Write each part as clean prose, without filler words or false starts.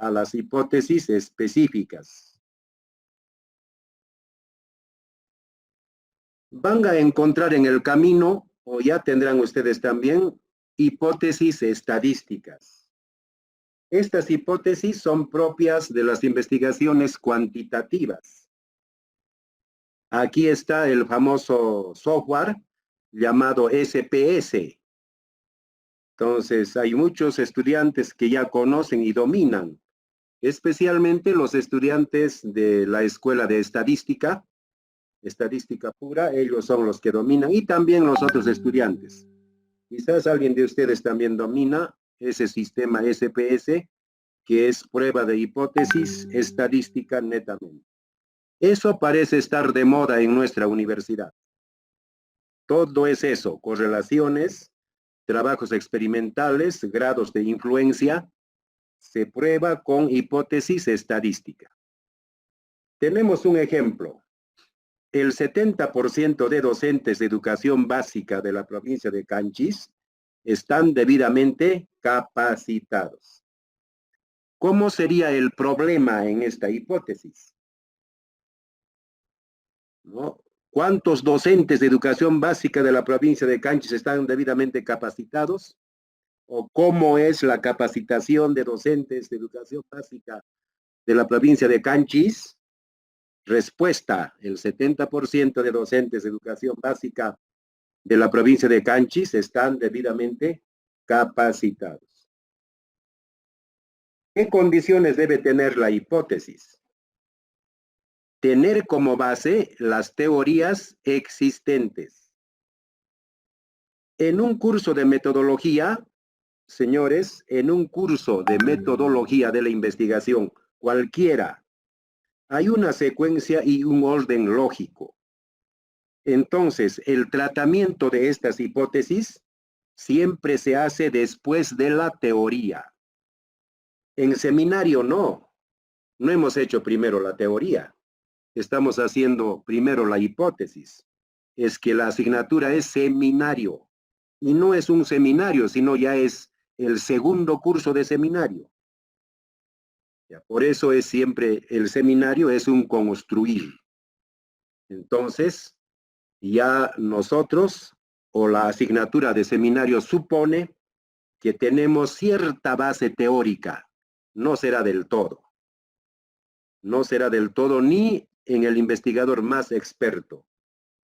a las hipótesis específicas. Van a encontrar en el camino, o ya tendrán ustedes también, hipótesis estadísticas. Estas hipótesis son propias de las investigaciones cuantitativas. Aquí está el famoso software llamado SPS. Entonces, hay muchos estudiantes que ya conocen y dominan, especialmente los estudiantes de la escuela de estadística pura, ellos son los que dominan, y también los otros estudiantes. Quizás alguien de ustedes también domina ese sistema SPS, que es prueba de hipótesis estadística netamente. Eso parece estar de moda en nuestra universidad. Todo es eso, correlaciones, trabajos experimentales, grados de influencia, se prueba con hipótesis estadística. Tenemos un ejemplo. El 70% de docentes de educación básica de la provincia de Canchis están debidamente capacitados. ¿Cómo sería el problema en esta hipótesis? ¿No? ¿Cuántos docentes de educación básica de la provincia de Canchis están debidamente capacitados? ¿O cómo es la capacitación de docentes de educación básica de la provincia de Canchis? Respuesta: el 70% de docentes de educación básica de la provincia de Canchis están debidamente capacitados. ¿Qué condiciones debe tener la hipótesis? Tener como base las teorías existentes. En un curso de metodología, señores, en un curso de metodología de la investigación, cualquiera, hay una secuencia y un orden lógico. Entonces, el tratamiento de estas hipótesis siempre se hace después de la teoría. En seminario no hemos hecho primero la teoría, estamos haciendo primero la hipótesis. Es que la asignatura es seminario, y no es un seminario, sino ya es el segundo curso de seminario. Ya, por eso es siempre, el seminario es un construir. Entonces, ya nosotros, o la asignatura de seminario supone que tenemos cierta base teórica. No será del todo. No será del todo ni en el investigador más experto,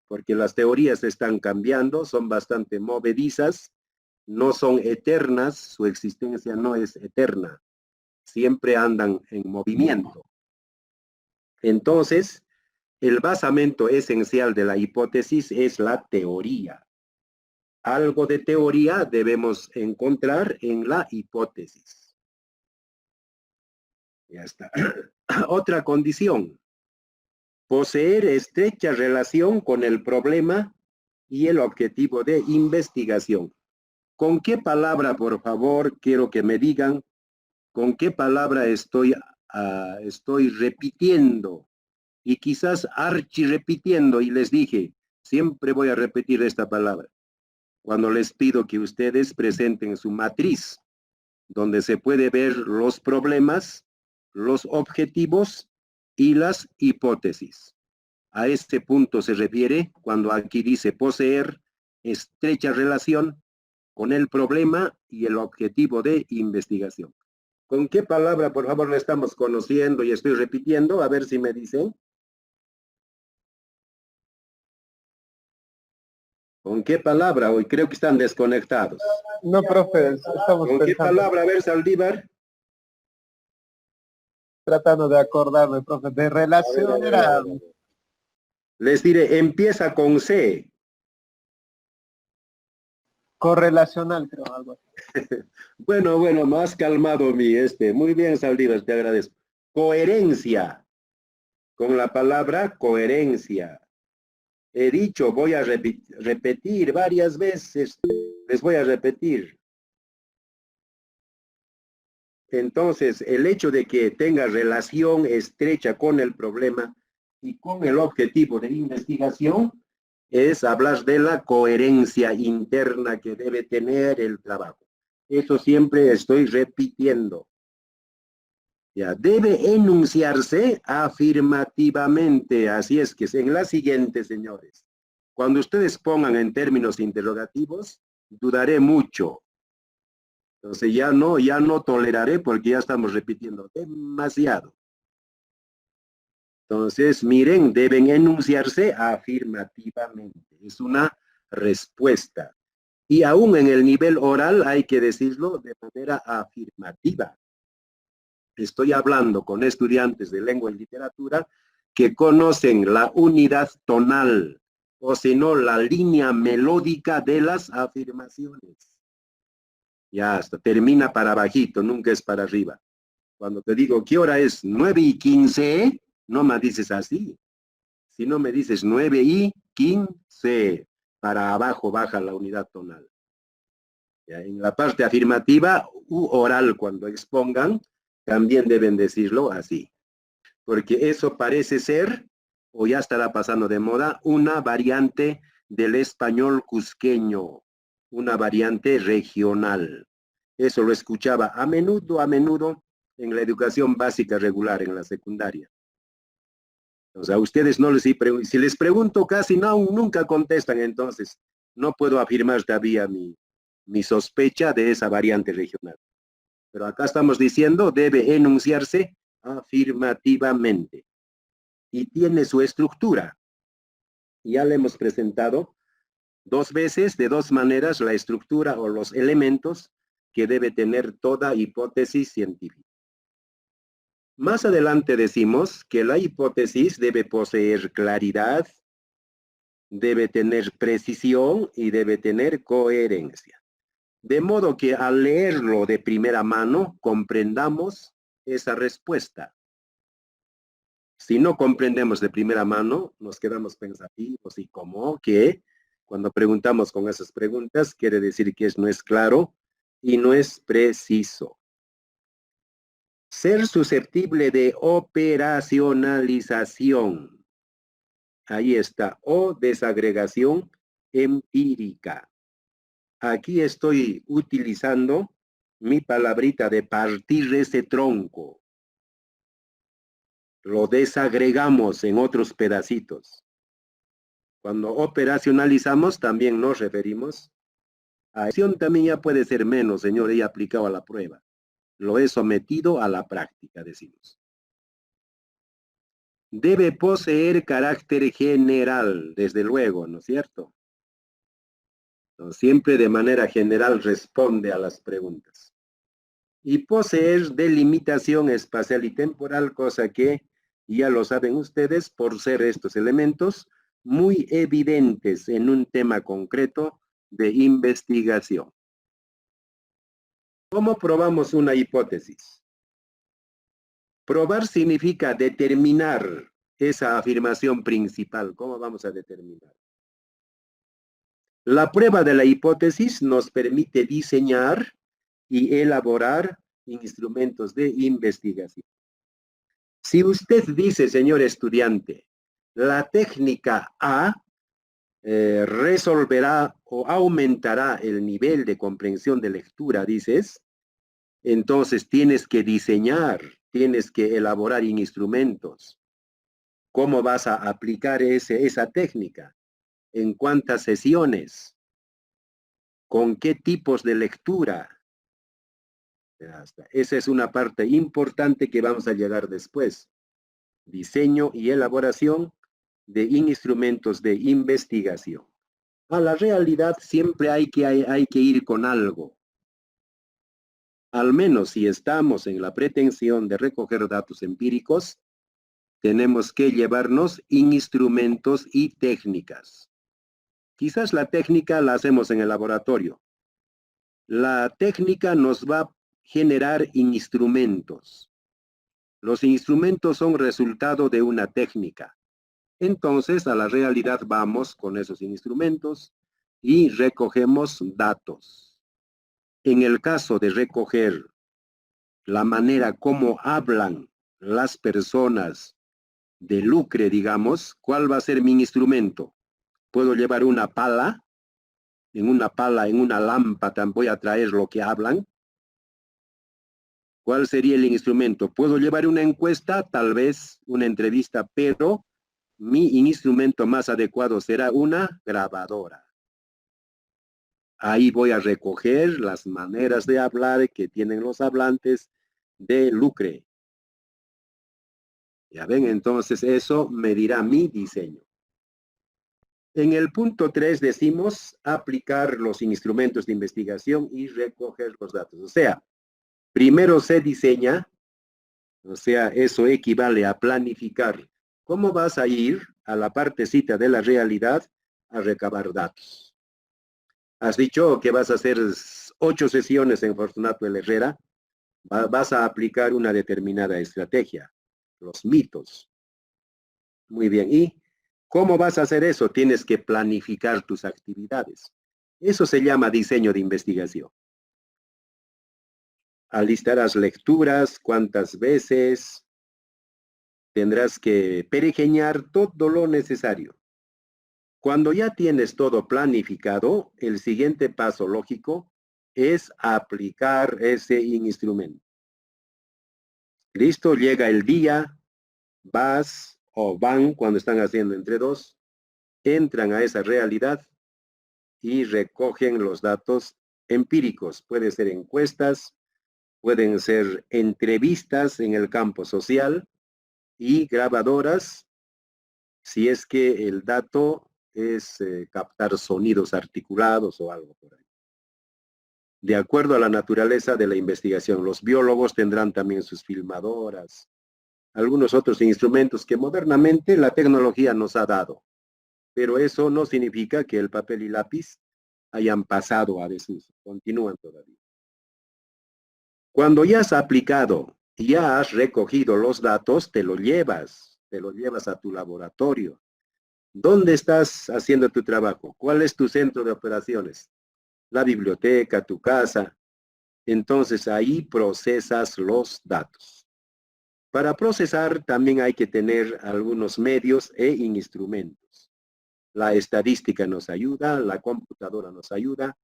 porque las teorías están cambiando, son bastante movedizas, no son eternas, su existencia no es eterna, siempre andan en movimiento. Entonces, el basamento esencial de la hipótesis es la teoría. Algo de teoría debemos encontrar en la hipótesis. Ya está. Otra condición: poseer estrecha relación con el problema y el objetivo de investigación. ¿Con qué palabra, por favor, quiero que me digan, con qué palabra estoy repitiendo? Y quizás repitiendo, y les dije, siempre voy a repetir esta palabra cuando les pido que ustedes presenten su matriz, donde se puede ver los problemas, los objetivos y las hipótesis. A este punto se refiere cuando aquí dice poseer estrecha relación con el problema y el objetivo de investigación. ¿Con qué palabra, por favor, lo estamos conociendo y estoy repitiendo? A ver si me dicen. ¿Con qué palabra? Hoy creo que están desconectados. No, profe, estamos ¿Con qué palabra? A ver, Saldívar. tratando de acordarme, profe, de relación era... Les diré, empieza con C. Correlacional, creo, algo así. Bueno, más calmado muy bien, Saldívar, te agradezco. Coherencia, con la palabra coherencia. He dicho, voy a repetir varias veces, les voy a repetir. Entonces, el hecho de que tenga relación estrecha con el problema y con el objetivo de investigación es hablar de la coherencia interna que debe tener el trabajo. Eso siempre estoy repitiendo. Ya, debe enunciarse afirmativamente. Así es que en la siguiente, señores, cuando ustedes pongan en términos interrogativos, dudaré mucho. Entonces ya no toleraré porque ya estamos repitiendo demasiado. Entonces, miren, deben enunciarse afirmativamente. Es una respuesta. Y aún en el nivel oral hay que decirlo de manera afirmativa. Estoy hablando con estudiantes de lengua y literatura que conocen la unidad tonal, o si no, la línea melódica de las afirmaciones. Ya hasta termina para bajito, nunca es para arriba. Cuando te digo, ¿qué hora es? 9:15, no me dices así. Si no me dices 9:15, para abajo baja la unidad tonal. Ya, en la parte afirmativa u oral, cuando expongan, también deben decirlo así. Porque eso parece ser, o ya estará pasando de moda, una variante del español cusqueño, una variante regional. Eso lo escuchaba a menudo en la educación básica regular, en la secundaria. O sea, a ustedes no les, si les pregunto casi nunca contestan, entonces no puedo afirmar todavía mi sospecha de esa variante regional. Pero acá estamos diciendo, debe enunciarse afirmativamente. Y tiene su estructura. Ya le hemos presentado 2 veces, de 2 maneras, la estructura o los elementos que debe tener toda hipótesis científica. Más adelante decimos que la hipótesis debe poseer claridad, debe tener precisión y debe tener coherencia. De modo que al leerlo de primera mano comprendamos esa respuesta. Si no comprendemos de primera mano, nos quedamos pensativos y como que cuando preguntamos con esas preguntas quiere decir que no es claro y no es preciso. Ser susceptible de operacionalización. Ahí está, o desagregación empírica. Aquí estoy utilizando mi palabrita de partir ese tronco. Lo desagregamos en otros pedacitos. Cuando operacionalizamos también nos referimos a acción, también ya puede ser menos, señor, y aplicado a la prueba. Lo he sometido a la práctica, decimos. Debe poseer carácter general, desde luego, ¿no es cierto? Entonces, siempre de manera general responde a las preguntas. Y poseer delimitación espacial y temporal, cosa que ya lo saben ustedes por ser estos elementos muy evidentes en un tema concreto de investigación. ¿Cómo probamos una hipótesis? Probar significa determinar esa afirmación principal. ¿Cómo vamos a determinar? La prueba de la hipótesis nos permite diseñar y elaborar instrumentos de investigación. Si usted dice, señor estudiante, la técnica A resolverá o aumentará el nivel de comprensión de lectura, dices, entonces tienes que diseñar, tienes que elaborar instrumentos. ¿Cómo vas a aplicar esa técnica? ¿En cuántas sesiones? ¿Con qué tipos de lectura? Esa es una parte importante que vamos a llegar después. Diseño y elaboración de instrumentos de investigación. A la realidad siempre hay que ir con algo. Al menos si estamos en la pretensión de recoger datos empíricos, tenemos que llevarnos instrumentos y técnicas. Quizás la técnica la hacemos en el laboratorio. La técnica nos va a generar instrumentos. Los instrumentos son resultado de una técnica. Entonces, a la realidad vamos con esos instrumentos y recogemos datos. En el caso de recoger la manera como hablan las personas de lucre, digamos, ¿cuál va a ser mi instrumento? Puedo llevar una pala, en una lámpara voy a traer lo que hablan. ¿Cuál sería el instrumento? ¿Puedo llevar una encuesta? Tal vez una entrevista, pero mi instrumento más adecuado será una grabadora. Ahí voy a recoger las maneras de hablar que tienen los hablantes de lucre. Ya ven, entonces eso medirá mi diseño. En el punto 3 decimos aplicar los instrumentos de investigación y recoger los datos. O sea, primero se diseña, o sea, eso equivale a planificar. ¿Cómo vas a ir a la partecita de la realidad a recabar datos? Has dicho que vas a hacer 8 sesiones en Fortunato L. Herrera. Vas a aplicar una determinada estrategia, los mitos. Muy bien. ¿Y cómo vas a hacer eso? Tienes que planificar tus actividades. Eso se llama diseño de investigación. Alistarás lecturas, cuántas veces. Tendrás que perejeñar todo lo necesario. Cuando ya tienes todo planificado, el siguiente paso lógico es aplicar ese instrumento. Listo, llega el día, vas o van cuando están haciendo entre dos, entran a esa realidad y recogen los datos empíricos. Pueden ser encuestas, pueden ser entrevistas en el campo social y grabadoras, si es que el dato es captar sonidos articulados o algo por ahí. De acuerdo a la naturaleza de la investigación, los biólogos tendrán también sus filmadoras, algunos otros instrumentos que modernamente la tecnología nos ha dado. Pero eso no significa que el papel y lápiz hayan pasado a desuso, continúan todavía. Cuando ya has aplicado y ya has recogido los datos, te los llevas a tu laboratorio. ¿Dónde estás haciendo tu trabajo? ¿Cuál es tu centro de operaciones? La biblioteca, tu casa. Entonces ahí procesas los datos. Para procesar también hay que tener algunos medios e instrumentos. La estadística nos ayuda, la computadora nos ayuda.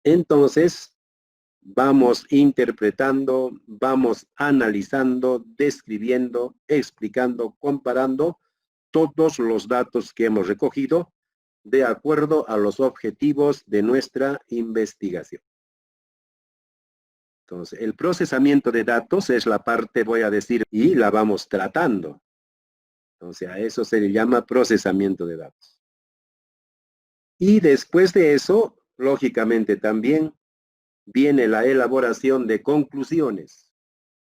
Entonces, vamos interpretando, vamos analizando, describiendo, explicando, comparando todos los datos que hemos recogido de acuerdo a los objetivos de nuestra investigación. Entonces, el procesamiento de datos es la parte, voy a decir, y la vamos tratando. Entonces, a eso se le llama procesamiento de datos. Y después de eso, lógicamente también, viene la elaboración de conclusiones,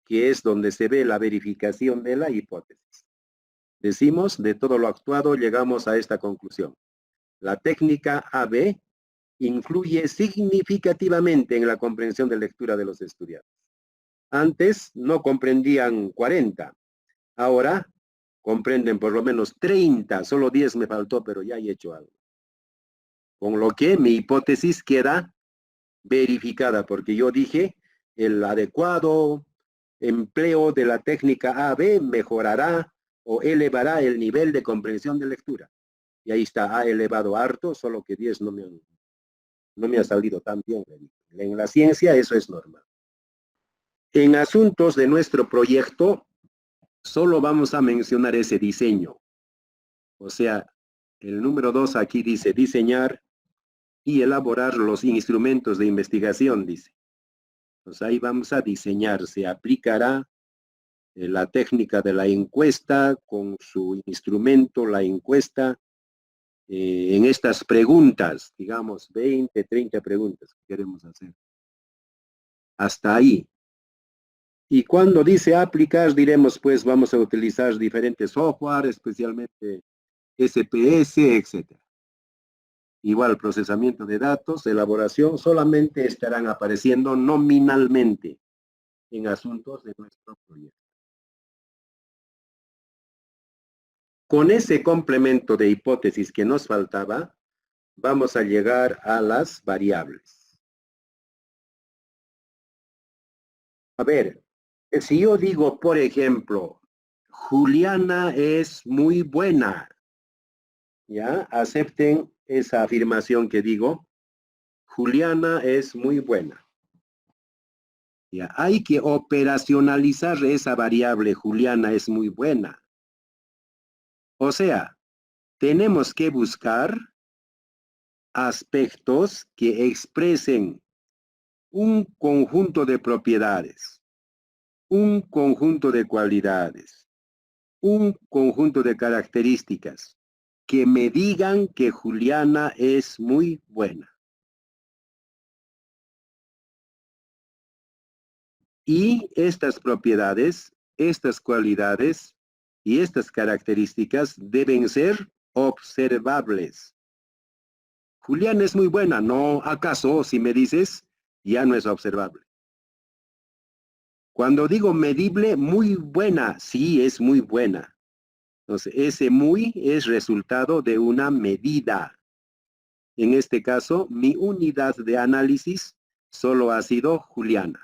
que es donde se ve la verificación de la hipótesis. Decimos, de todo lo actuado llegamos a esta conclusión. La técnica AB influye significativamente en la comprensión de lectura de los estudiantes. Antes no comprendían 40, ahora comprenden por lo menos 30, solo 10 me faltó, pero ya he hecho algo. Con lo que mi hipótesis queda verificada, porque yo dije, el adecuado empleo de la técnica AB mejorará o elevará el nivel de comprensión de lectura. Y ahí está, ha elevado harto, solo que 10 no me ha salido tan bien. En la ciencia eso es normal. En asuntos de nuestro proyecto, solo vamos a mencionar ese diseño. O sea, el número 2 aquí dice diseñar y elaborar los instrumentos de investigación, dice. Pues ahí vamos a diseñar, se aplicará la técnica de la encuesta con su instrumento, la encuesta, en estas preguntas, digamos 20, 30 preguntas que queremos hacer. Hasta ahí. Y cuando dice aplicar, diremos pues vamos a utilizar diferentes software, especialmente SPS, etc. Igual procesamiento de datos, elaboración, solamente estarán apareciendo nominalmente en asuntos de nuestro proyecto. Con ese complemento de hipótesis que nos faltaba, vamos a llegar a las variables. A ver, si yo digo, por ejemplo, Juliana es muy buena, ¿ya? Acepten esa afirmación que digo, Juliana es muy buena. Ya, hay que operacionalizar esa variable. Juliana es muy buena. O sea, tenemos que buscar aspectos que expresen un conjunto de propiedades, un conjunto de cualidades, un conjunto de características que me digan que Juliana es muy buena. Y estas propiedades, estas cualidades y estas características deben ser observables. Juliana es muy buena, ¿no? ¿Acaso si me dices, ya no es observable? Cuando digo medible, muy buena, sí es muy buena. Entonces, ese muy es resultado de una medida. En este caso, mi unidad de análisis solo ha sido Juliana.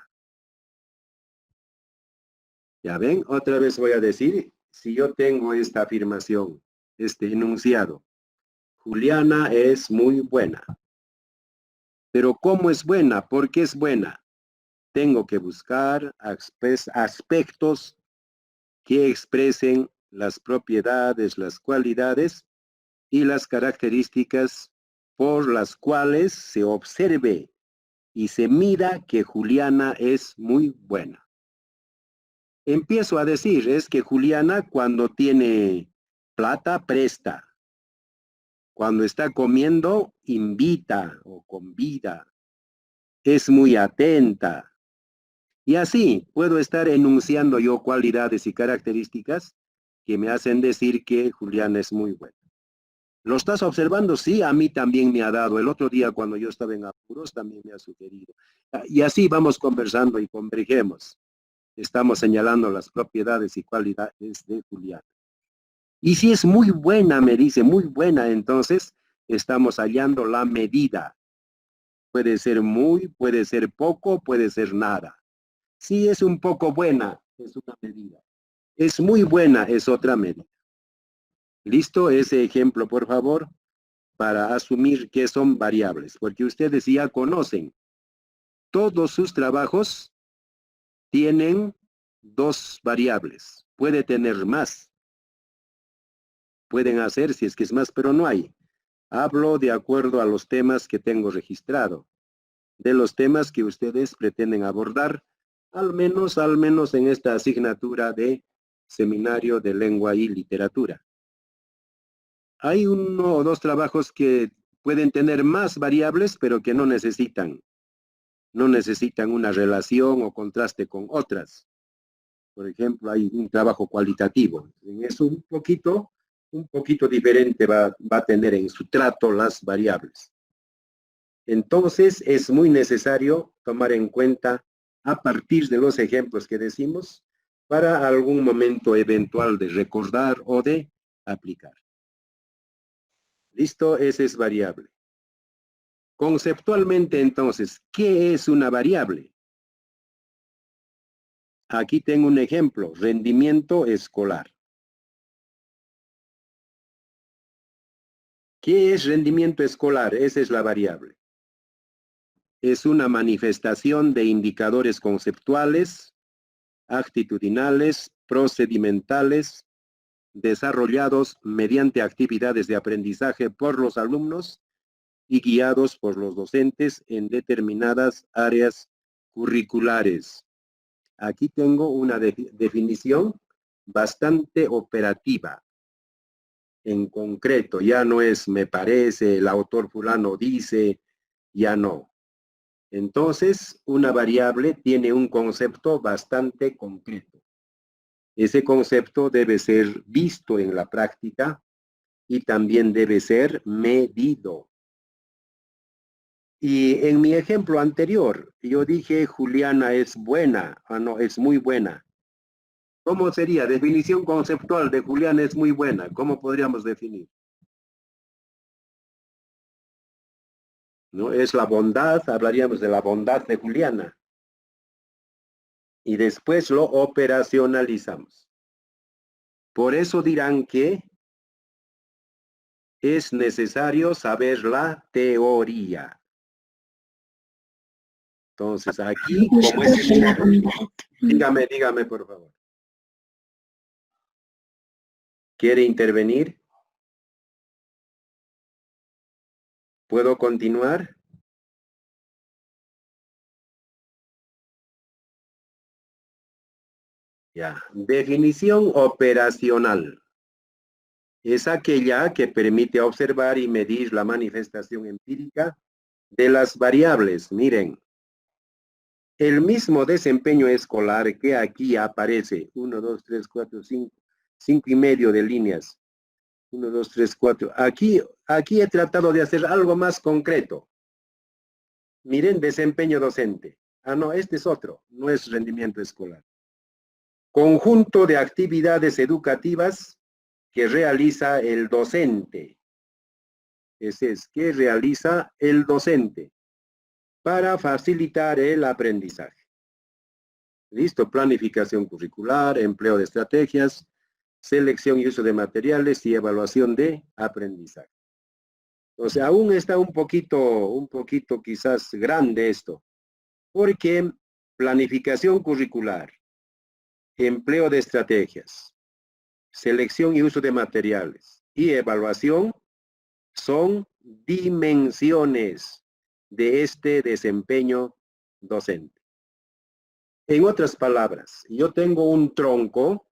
¿Ya ven? Otra vez voy a decir, si yo tengo esta afirmación, este enunciado, Juliana es muy buena. Pero ¿cómo es buena? ¿Por qué es buena? Tengo que buscar aspectos que expresen las propiedades, las cualidades y las características por las cuales se observe y se mira que Juliana es muy buena. Empiezo a decir, es que Juliana cuando tiene plata presta, cuando está comiendo invita o convida, es muy atenta. Y así puedo estar enunciando yo cualidades y características que me hacen decir que Juliana es muy buena. ¿Lo estás observando? Sí, a mí también me ha dado. El otro día cuando yo estaba en apuros también me ha sugerido. Y así vamos conversando y convergemos. Estamos señalando las propiedades y cualidades de Juliana. Y si es muy buena, me dice, muy buena, entonces estamos hallando la medida. Puede ser muy, puede ser poco, puede ser nada. Si es un poco buena, es una medida. Es muy buena, es otra medida. ¿Listo? Ese ejemplo, por favor, para asumir que son variables, porque ustedes ya conocen, todos sus trabajos tienen dos variables. Puede tener más, pueden hacer si es que es más, pero no hay. Hablo de acuerdo a los temas que tengo registrado, de los temas que ustedes pretenden abordar, al menos en esta asignatura de Seminario de Lengua y Literatura. Hay uno o dos trabajos que pueden tener más variables, pero que no necesitan una relación o contraste con otras. Por ejemplo, hay un trabajo cualitativo. En eso un poquito diferente va a tener en su trato las variables. Entonces, es muy necesario tomar en cuenta a partir de los ejemplos que decimos para algún momento eventual de recordar o de aplicar. ¿Listo? Ese es variable. Conceptualmente, entonces, ¿qué es una variable? Aquí tengo un ejemplo, rendimiento escolar. ¿Qué es rendimiento escolar? Esa es la variable. Es una manifestación de indicadores conceptuales, actitudinales, procedimentales, desarrollados mediante actividades de aprendizaje por los alumnos y guiados por los docentes en determinadas áreas curriculares. Aquí tengo una definición bastante operativa. En concreto, ya no es me parece, el autor fulano dice, ya no. Entonces, una variable tiene un concepto bastante concreto. Ese concepto debe ser visto en la práctica y también debe ser medido. Y en mi ejemplo anterior, yo dije Juliana es buena, no, es muy buena. ¿Cómo sería? Definición conceptual de Juliana es muy buena. ¿Cómo podríamos definir? ¿No? Es la bondad, hablaríamos de la bondad de Juliana. Y después lo operacionalizamos. Por eso dirán que es necesario saber la teoría. Entonces, aquí, como es... Dígame, por favor. ¿Quiere intervenir? ¿Puedo continuar? Ya. Definición operacional. Es aquella que permite observar y medir la manifestación empírica de las variables. Miren, el mismo desempeño escolar que aquí aparece, 1, 2, 3, 4, 5, 5 y medio de líneas, 1, 2, 3, 4, aquí he tratado de hacer algo más concreto. Miren, desempeño docente. Ah, no, este es otro, no es rendimiento escolar. Conjunto de actividades educativas que realiza el docente. Ese es, que realiza el docente para facilitar el aprendizaje. Listo, planificación curricular, empleo de estrategias, selección y uso de materiales y evaluación de aprendizaje. O sea, aún está un poquito quizás grande esto, porque planificación curricular, empleo de estrategias, selección y uso de materiales y evaluación son dimensiones de este desempeño docente. En otras palabras, yo tengo un tronco,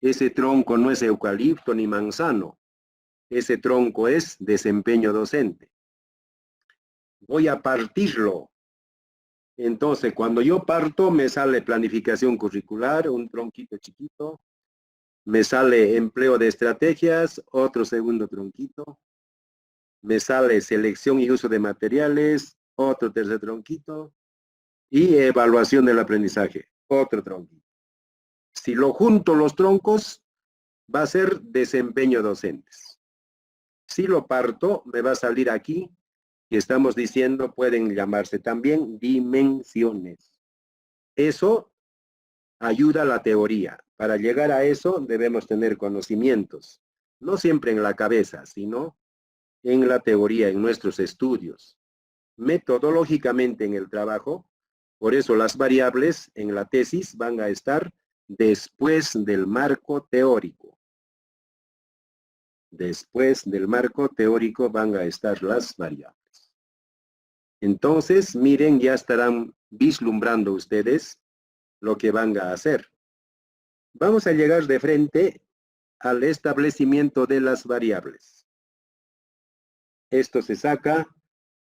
ese tronco no es eucalipto ni manzano, ese tronco es desempeño docente. Voy a partirlo. Entonces, cuando yo parto, me sale planificación curricular, un tronquito chiquito, me sale empleo de estrategias, otro segundo tronquito, me sale selección y uso de materiales, otro tercer tronquito, y evaluación del aprendizaje, otro tronquito. Si lo junto los troncos, va a ser desempeño docentes. Si lo parto, me va a salir aquí, y estamos diciendo, pueden llamarse también dimensiones. Eso ayuda a la teoría. Para llegar a eso debemos tener conocimientos, no siempre en la cabeza, sino en la teoría, en nuestros estudios. Metodológicamente en el trabajo, por eso las variables en la tesis van a estar después del marco teórico. Después del marco teórico van a estar las variables. Entonces, miren, ya estarán vislumbrando ustedes lo que van a hacer. Vamos a llegar de frente al establecimiento de las variables. Esto se saca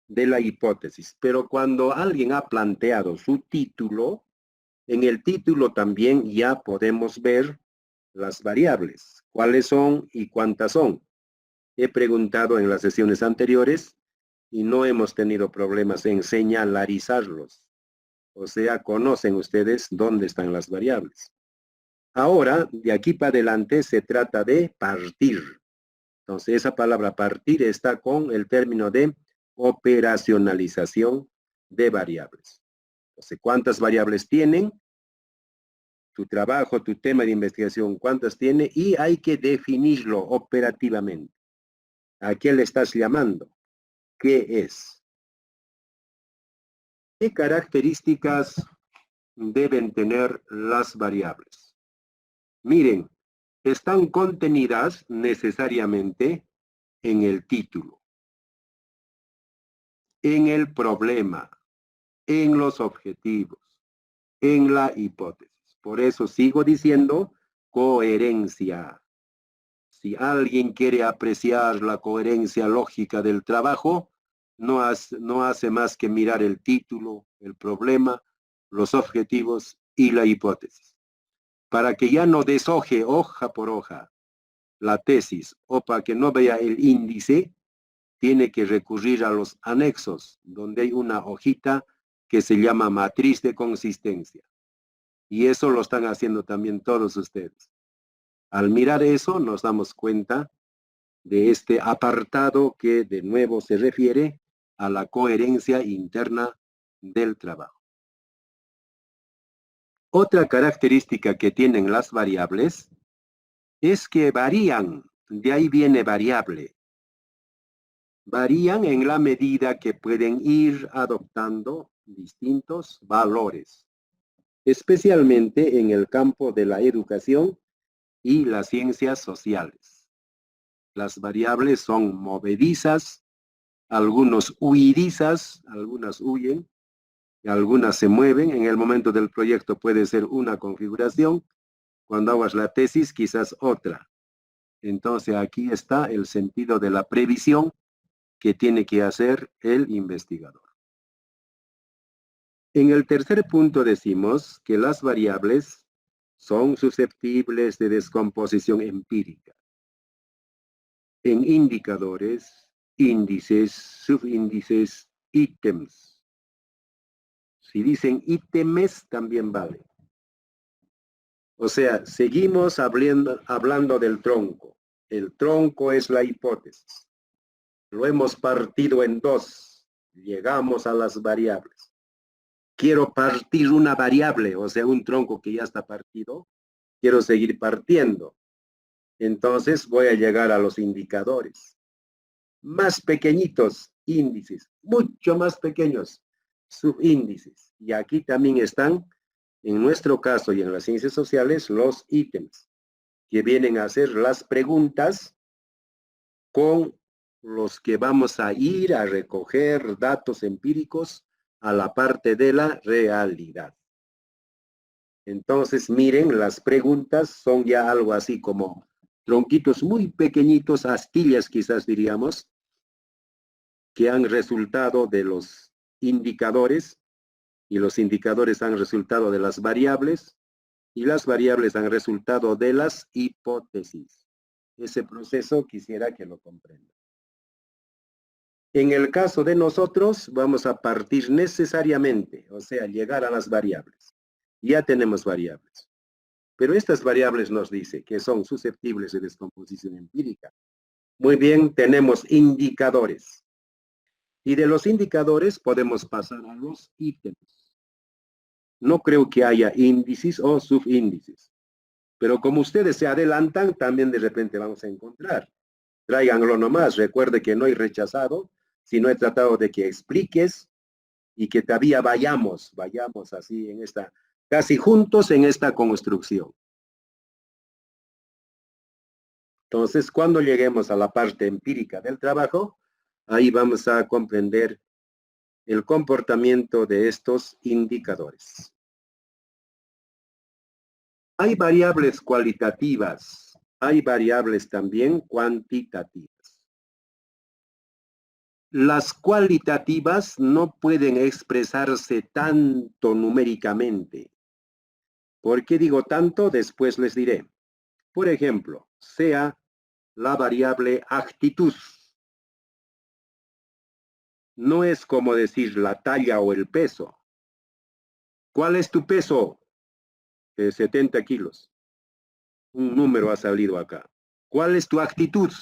de la hipótesis, pero cuando alguien ha planteado su título, en el título también ya podemos ver las variables, cuáles son y cuántas son. He preguntado en las sesiones anteriores y no hemos tenido problemas en señalarizarlos. O sea, conocen ustedes dónde están las variables. Ahora, de aquí para adelante, se trata de partir. Entonces, esa palabra partir está con el término de operacionalización de variables. Entonces, ¿cuántas variables tienen? Tu trabajo, tu tema de investigación, ¿cuántas tiene? Y hay que definirlo operativamente. ¿A qué le estás llamando? ¿Qué es? ¿Qué características deben tener las variables? Miren, están contenidas necesariamente en el título, en el problema, en los objetivos, en la hipótesis. Por eso sigo diciendo coherencia. Si alguien quiere apreciar la coherencia lógica del trabajo, no hace más que mirar el título, el problema, los objetivos y la hipótesis. Para que ya no deshoje hoja por hoja la tesis o para que no vea el índice, tiene que recurrir a los anexos, donde hay una hojita que se llama matriz de consistencia. Y eso lo están haciendo también todos ustedes. Al mirar eso, nos damos cuenta de este apartado que de nuevo se refiere a la coherencia interna del trabajo. Otra característica que tienen las variables es que varían, de ahí viene variable. Varían en la medida que pueden ir adoptando distintos valores, especialmente en el campo de la educación y las ciencias sociales. Las variables son movedizas, algunos huidizas, algunas huyen, algunas se mueven. En el momento del proyecto puede ser una configuración, cuando hagas la tesis quizás otra. Entonces aquí está el sentido de la previsión que tiene que hacer el investigador. En el tercer punto decimos que las variables son susceptibles de descomposición empírica en indicadores, índices, subíndices, ítems. Si dicen ítems, también vale. O sea, seguimos hablando del tronco. El tronco es la hipótesis. Lo hemos partido en dos. Llegamos a las variables. Quiero partir una variable, o sea, un tronco que ya está partido. Quiero seguir partiendo. Entonces voy a llegar a los indicadores. Más pequeñitos, índices. Mucho más pequeños, subíndices. Y aquí también están, en nuestro caso y en las ciencias sociales, los ítems, que vienen a ser las preguntas con los que vamos a ir a recoger datos empíricos a la parte de la realidad. Entonces, miren, las preguntas son ya algo así como tronquitos muy pequeñitos, astillas quizás diríamos, que han resultado de los indicadores, y los indicadores han resultado de las variables, y las variables han resultado de las hipótesis. Ese proceso quisiera que lo comprendan. En el caso de nosotros, vamos a partir necesariamente, o sea, llegar a las variables. Ya tenemos variables. Pero estas variables nos dice que son susceptibles de descomposición empírica. Muy bien, tenemos indicadores. Y de los indicadores podemos pasar a los ítems. No creo que haya índices o subíndices. Pero como ustedes se adelantan, también de repente vamos a encontrar. Tráiganlo nomás. Recuerde que no he rechazado, sino he tratado de que expliques y que todavía vayamos así en esta, casi juntos en esta construcción. Entonces, cuando lleguemos a la parte empírica del trabajo, ahí vamos a comprender el comportamiento de estos indicadores. Hay variables cualitativas, hay variables también cuantitativas. Las cualitativas no pueden expresarse tanto numéricamente. ¿Por qué digo tanto? Después les diré. Por ejemplo, sea la variable actitud. No es como decir la talla o el peso. ¿Cuál es tu peso? 70 kilos. Un número ha salido acá. ¿Cuál es tu actitud?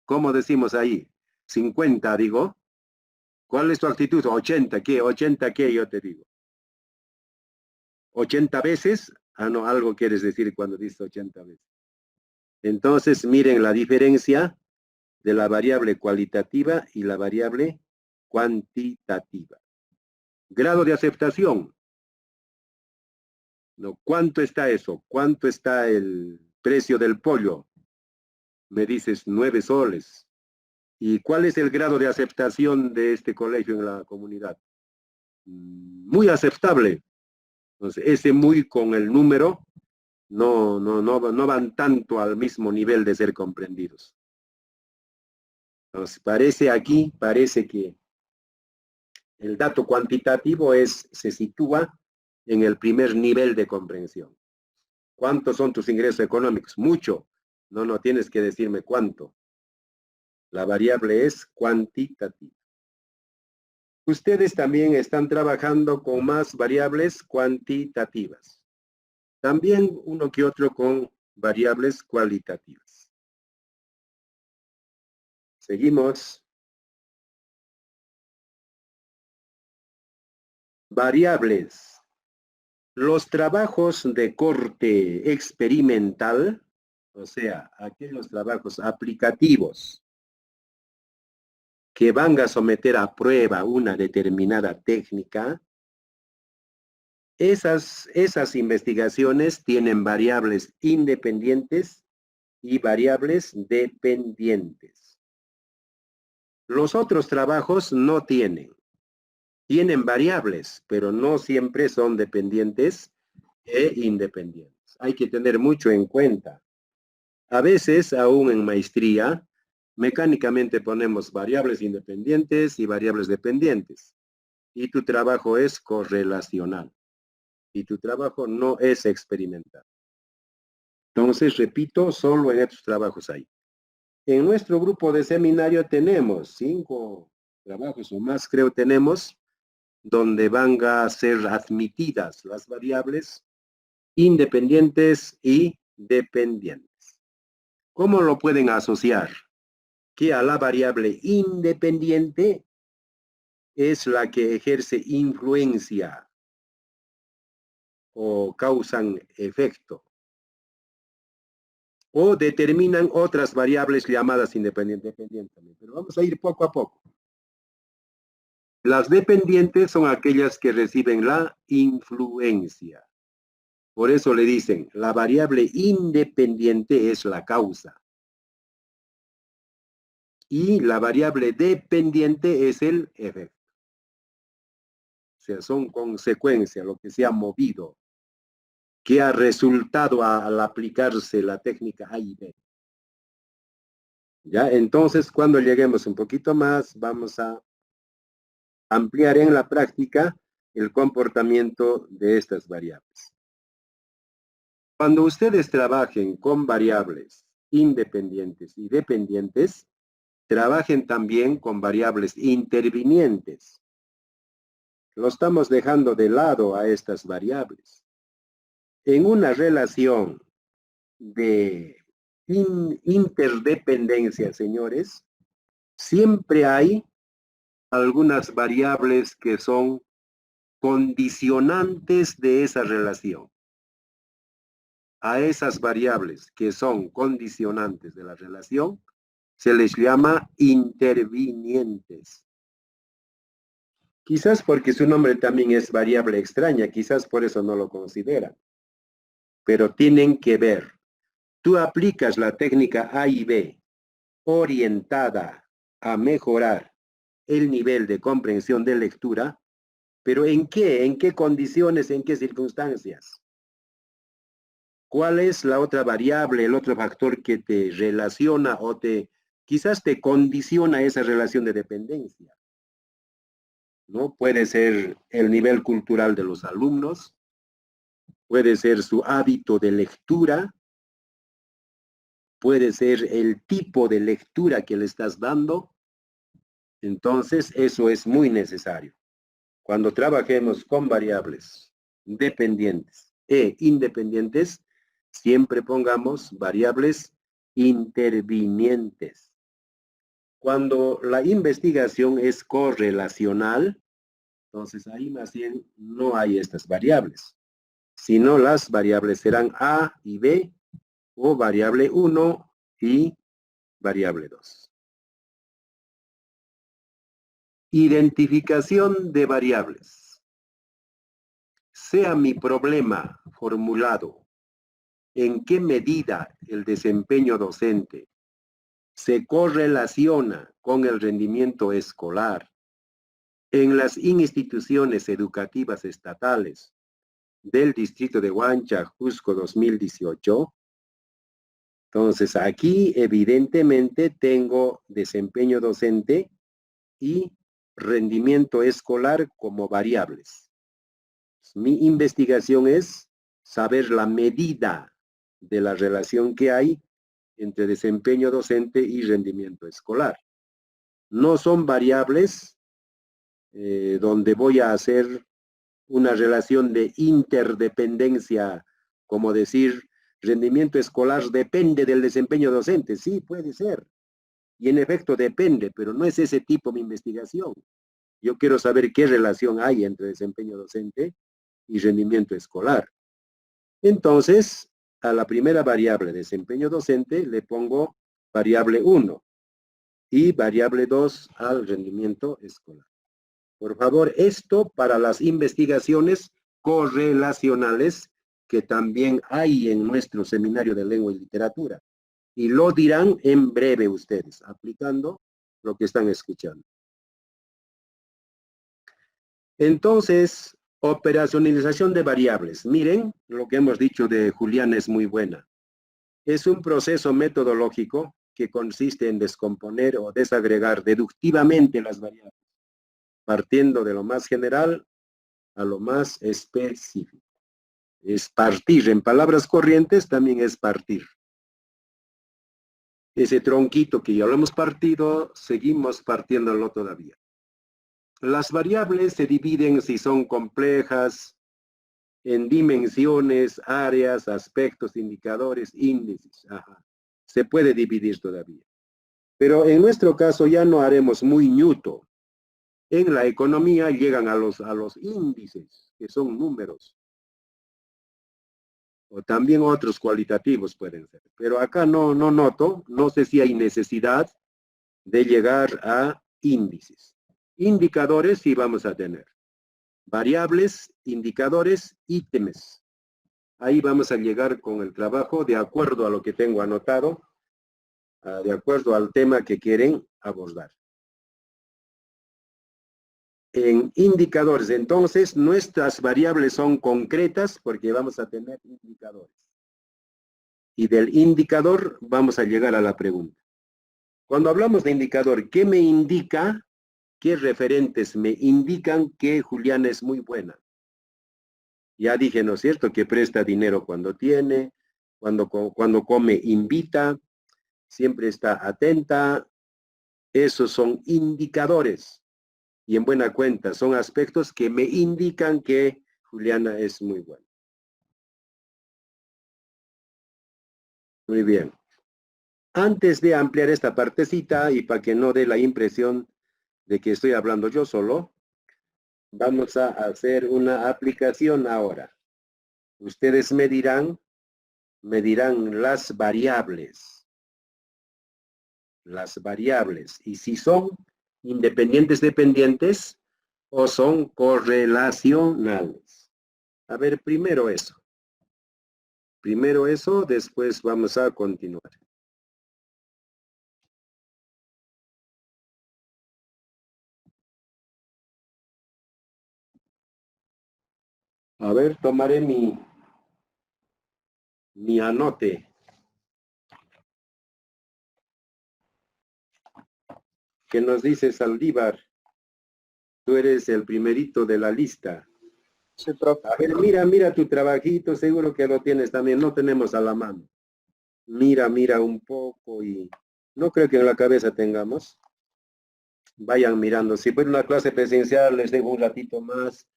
¿Cómo decimos ahí? 50, digo. ¿Cuál es tu actitud? 80, ¿qué? 80, ¿qué? Yo te digo. 80 veces. Ah, no, algo quieres decir cuando dices 80 veces. Entonces, miren la diferencia de la variable cualitativa y la variable cuantitativa. Grado de aceptación. No, ¿cuánto está eso? ¿Cuánto está el precio del pollo? Me dices 9 soles. ¿Y cuál es el grado de aceptación de este colegio en la comunidad? Muy aceptable. Entonces, ese muy con el número no van tanto al mismo nivel de ser comprendidos. Entonces, parece que el dato cuantitativo se sitúa en el primer nivel de comprensión. ¿Cuántos son tus ingresos económicos? Mucho. No tienes que decirme cuánto. La variable es cuantitativa. Ustedes también están trabajando con más variables cuantitativas. También uno que otro con variables cualitativas. Seguimos. Variables. Los trabajos de corte experimental, o sea, aquellos trabajos aplicativos que van a someter a prueba una determinada técnica, Esas investigaciones tienen variables independientes y variables dependientes. Los otros trabajos no tienen. Tienen variables, pero no siempre son dependientes e independientes. Hay que tener mucho en cuenta. A veces, aún en maestría, mecánicamente ponemos variables independientes y variables dependientes. Y tu trabajo es correlacional. Y tu trabajo no es experimental. Entonces, repito, solo en estos trabajos hay. En nuestro grupo de seminario tenemos 5 trabajos o más, creo tenemos, donde van a ser admitidas las variables independientes y dependientes. ¿Cómo lo pueden asociar? Que a la variable independiente es la que ejerce influencia o causan efecto, o determinan otras variables llamadas independientes. Pero vamos a ir poco a poco. Las dependientes son aquellas que reciben la influencia. Por eso le dicen, la variable independiente es la causa. Y la variable dependiente es el efecto. O sea, son consecuencias, lo que se ha movido, que ha resultado al aplicarse la técnica A y B. ¿Ya? Entonces, cuando lleguemos un poquito más, vamos a ampliar en la práctica el comportamiento de estas variables. Cuando ustedes trabajen con variables independientes y dependientes, trabajen también con variables intervinientes. Lo estamos dejando de lado a estas variables. En una relación de interdependencia, señores, siempre hay algunas variables que son condicionantes de esa relación. A esas variables que son condicionantes de la relación se les llama intervinientes. Quizás porque su nombre también es variable extraña, quizás por eso no lo consideran. Pero tienen que ver. Tú aplicas la técnica A y B orientada a mejorar el nivel de comprensión de lectura, pero ¿en qué? ¿En qué condiciones? ¿En qué circunstancias? ¿Cuál es la otra variable, el otro factor que te relaciona o quizás te condiciona esa relación de dependencia? ¿No? Puede ser el nivel cultural de los alumnos, puede ser su hábito de lectura, puede ser el tipo de lectura que le estás dando. Entonces, eso es muy necesario. Cuando trabajemos con variables dependientes e independientes, siempre pongamos variables intervinientes. Cuando la investigación es correlacional, entonces ahí más bien no hay estas variables, sino las variables serán A y B o variable 1 y variable 2. Identificación de variables. Sea mi problema formulado en qué medida el desempeño docente se correlaciona con el rendimiento escolar en las instituciones educativas estatales del distrito de Huancha, Cusco 2018. Entonces, aquí evidentemente tengo desempeño docente y rendimiento escolar como variables. Mi investigación es saber la medida de la relación que hay entre desempeño docente y rendimiento escolar. No son variables donde voy a hacer una relación de interdependencia, como decir, rendimiento escolar depende del desempeño docente. Sí, puede ser. Y en efecto depende, pero no es ese tipo de investigación. Yo quiero saber qué relación hay entre desempeño docente y rendimiento escolar. Entonces, a la primera variable, desempeño docente, le pongo variable 1 y variable 2 al rendimiento escolar. Por favor, esto para las investigaciones correlacionales que también hay en nuestro seminario de lengua y literatura. Y lo dirán en breve ustedes, aplicando lo que están escuchando. Entonces, operacionalización de variables. Miren, lo que hemos dicho de Juliana es muy buena. Es un proceso metodológico que consiste en descomponer o desagregar deductivamente las variables, partiendo de lo más general a lo más específico. Es partir, en palabras corrientes también es partir. Ese tronquito que ya lo hemos partido, seguimos partiéndolo todavía. Las variables se dividen si son complejas, en dimensiones, áreas, aspectos, indicadores, índices. Ajá. Se puede dividir todavía. Pero en nuestro caso ya no haremos muy ñuto. En la economía llegan a los índices, que son números. O también otros cualitativos pueden ser. Pero acá no noto, no sé si hay necesidad de llegar a índices. Indicadores sí vamos a tener. Variables, indicadores, ítems. Ahí vamos a llegar con el trabajo de acuerdo a lo que tengo anotado, de acuerdo al tema que quieren abordar. En indicadores, entonces, nuestras variables son concretas porque vamos a tener indicadores. Y del indicador vamos a llegar a la pregunta. Cuando hablamos de indicador, ¿qué me indica? ¿Qué referentes me indican que Juliana es muy buena? Ya dije, ¿no es cierto?, que presta dinero cuando tiene, cuando come, invita, siempre está atenta. Esos son indicadores. Y en buena cuenta, son aspectos que me indican que Juliana es muy buena. Muy bien. Antes de ampliar esta partecita y para que no dé la impresión de que estoy hablando yo solo, vamos a hacer una aplicación ahora. Ustedes me dirán las variables. Las variables. Y si son independientes dependientes o son correlacionales. A ver, primero eso. Primero eso, después vamos a continuar. A ver, tomaré mi anote. ¿Qué nos dice Saldívar? Tú eres el primerito de la lista. Sí, profe. A ver, mira tu trabajito, seguro que lo tienes también, no tenemos a la mano. Mira un poco y no creo que en la cabeza tengamos. Vayan mirando. Si fuera una clase presencial, les dejo un ratito más.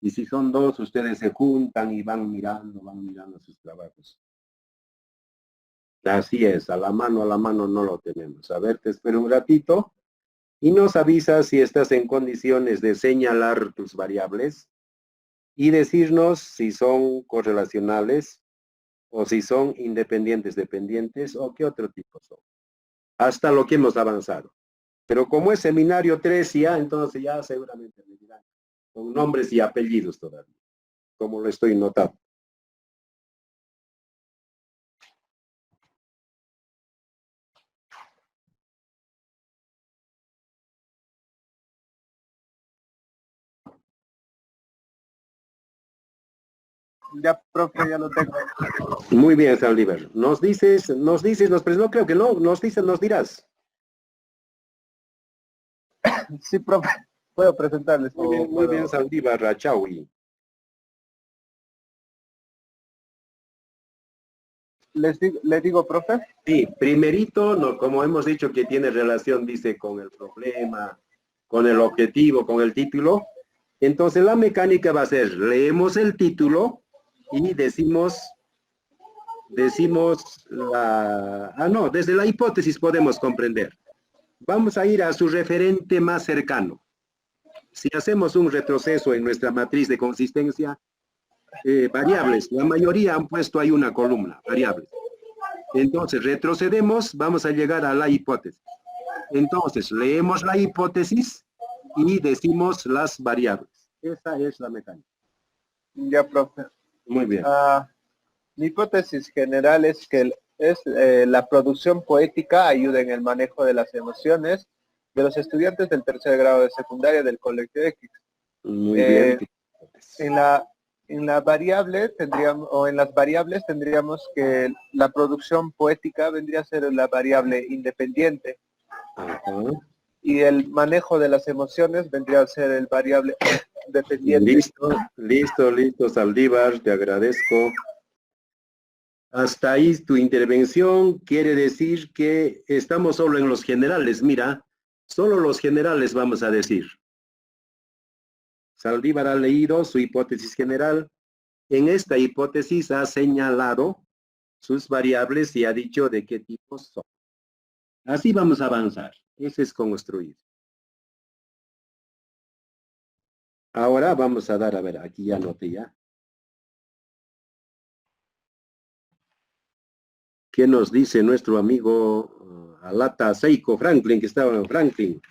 Y si son dos, ustedes se juntan y van mirando sus trabajos. Así es, a la mano no lo tenemos. A ver, te espero un ratito y nos avisas si estás en condiciones de señalar tus variables y decirnos si son correlacionales o si son independientes dependientes o qué otro tipo son. Hasta lo que hemos avanzado. Pero como es seminario 3 ya, entonces ya seguramente me dirán con nombres y apellidos todavía, como lo estoy notando. Ya, profe, ya lo tengo. Muy bien, Saldívar. No creo que no, nos dirás. Sí, profe, puedo presentarles. Muy bien, Saldívar, Rachaui. ¿Les digo, profe? Sí, primerito, no, como hemos dicho que tiene relación, dice, con el problema, con el objetivo, con el título. Entonces la mecánica va a ser, leemos el título y decimos desde la hipótesis podemos comprender. Vamos a ir a su referente más cercano. Si hacemos un retroceso en nuestra matriz de consistencia, variables, la mayoría han puesto ahí una columna, variables. Entonces, retrocedemos, vamos a llegar a la hipótesis. Entonces, leemos la hipótesis y decimos las variables. Esa es la mecánica. Ya, profe. Muy bien. Mi hipótesis general es que la producción poética ayuda en el manejo de las emociones de los estudiantes del tercer grado de secundaria del Colegio X. Muy bien. En la variable tendríamos, o en las variables tendríamos que la producción poética vendría a ser la variable independiente. Ajá. Y el manejo de las emociones vendría a ser el variable dependiente. Listo, Saldívar, te agradezco. Hasta ahí tu intervención quiere decir que estamos solo en los generales. Mira, solo los generales vamos a decir. Saldívar ha leído su hipótesis general. En esta hipótesis ha señalado sus variables y ha dicho de qué tipo son. Así vamos a avanzar. Ese es construir. Ahora vamos a dar, a ver, aquí ya anoté ya. ¿Qué nos dice nuestro amigo Alata Seiko Franklin, que estaba en Franklin?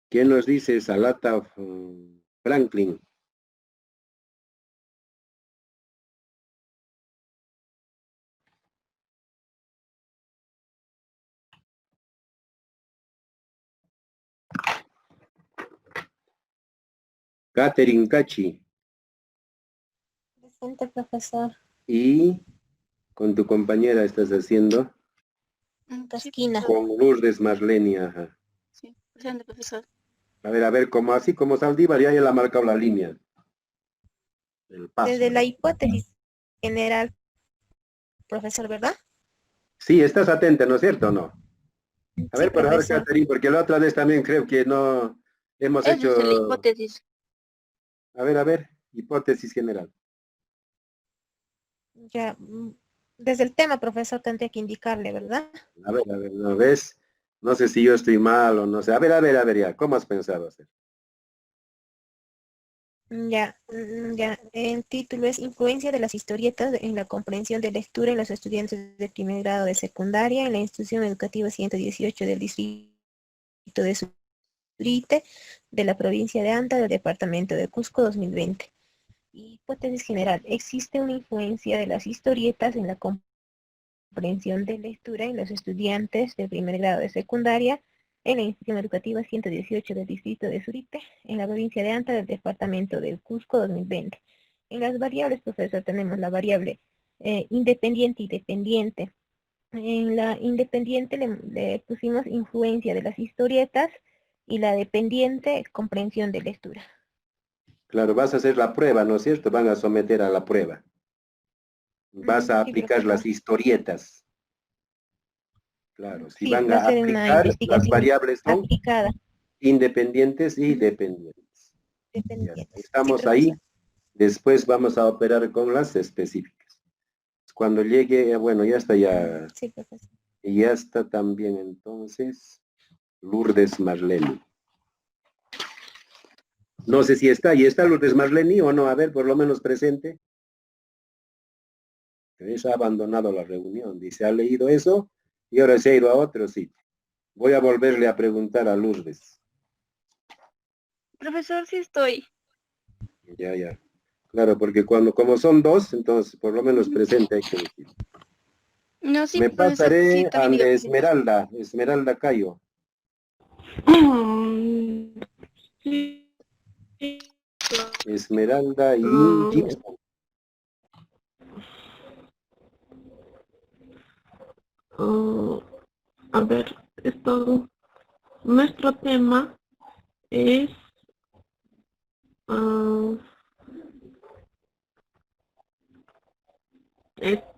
¿Qué nos dice Alata Franklin? Catherine Cachi. Presente, profesor. Y con tu compañera estás haciendo. Tasquina. Con Lourdes Marlene, ajá. Sí, presente, profesor. A ver, como así como Saldívar ya él ha marcado la línea. El paso. Desde la hipótesis general, profesor, ¿verdad? Sí, estás atenta, ¿no es cierto o no? A ver, Sí, por favor, profesor. Catherine, porque la otra vez también creo que no hemos Esa hecho... es la hipótesis. A ver, hipótesis general. Ya, desde el tema, profesor, tendría que indicarle, ¿verdad? A ver, ¿no ves? No sé si yo estoy mal o no sé. A ver, ya. ¿Cómo has pensado hacer? Ya, el título es Influencia de las historietas en la comprensión de lectura en los estudiantes de primer grado de secundaria en la institución educativa 118 del distrito de Surite, de la provincia de Anta, del departamento de Cusco 2020. Hipótesis general. Existe una influencia de las historietas en la comprensión de lectura en los estudiantes de primer grado de secundaria en la institución educativa 118 del distrito de Surite, en la provincia de Anta del departamento del Cusco 2020. En las variables, profesor, tenemos la variable independiente y dependiente. En la independiente le pusimos influencia de las historietas y la dependiente, comprensión de lectura. Claro, vas a hacer la prueba, ¿no es cierto? Van a someter a la prueba. Vas a Sí, aplicar profesor. las historietas. Claro, si Sí, van va a a ser una aplicar, las investigación variables son aplicada. independientes y dependientes. Ya, Dependientes. Sí, estamos ahí. profesor. Después vamos a operar con las específicas. Cuando llegue, bueno, ya está ya. Sí, profesor. Y ya está también entonces Lourdes Marlene. No sé si está, ¿y está Lourdes Marlene o no? A ver, por lo menos presente. Se ha abandonado la reunión, dice, ha leído eso y ahora se ha ido a otro sitio. Voy a volverle a preguntar a Lourdes. Profesor, sí estoy. Ya. Claro, porque como son dos, entonces por lo menos presente hay que decir. No, sí, Me profesor, sí, pasaré a también diga presente. Esmeralda Cayo. Sí. Esmeralda y Gibson. A ver, nuestro tema es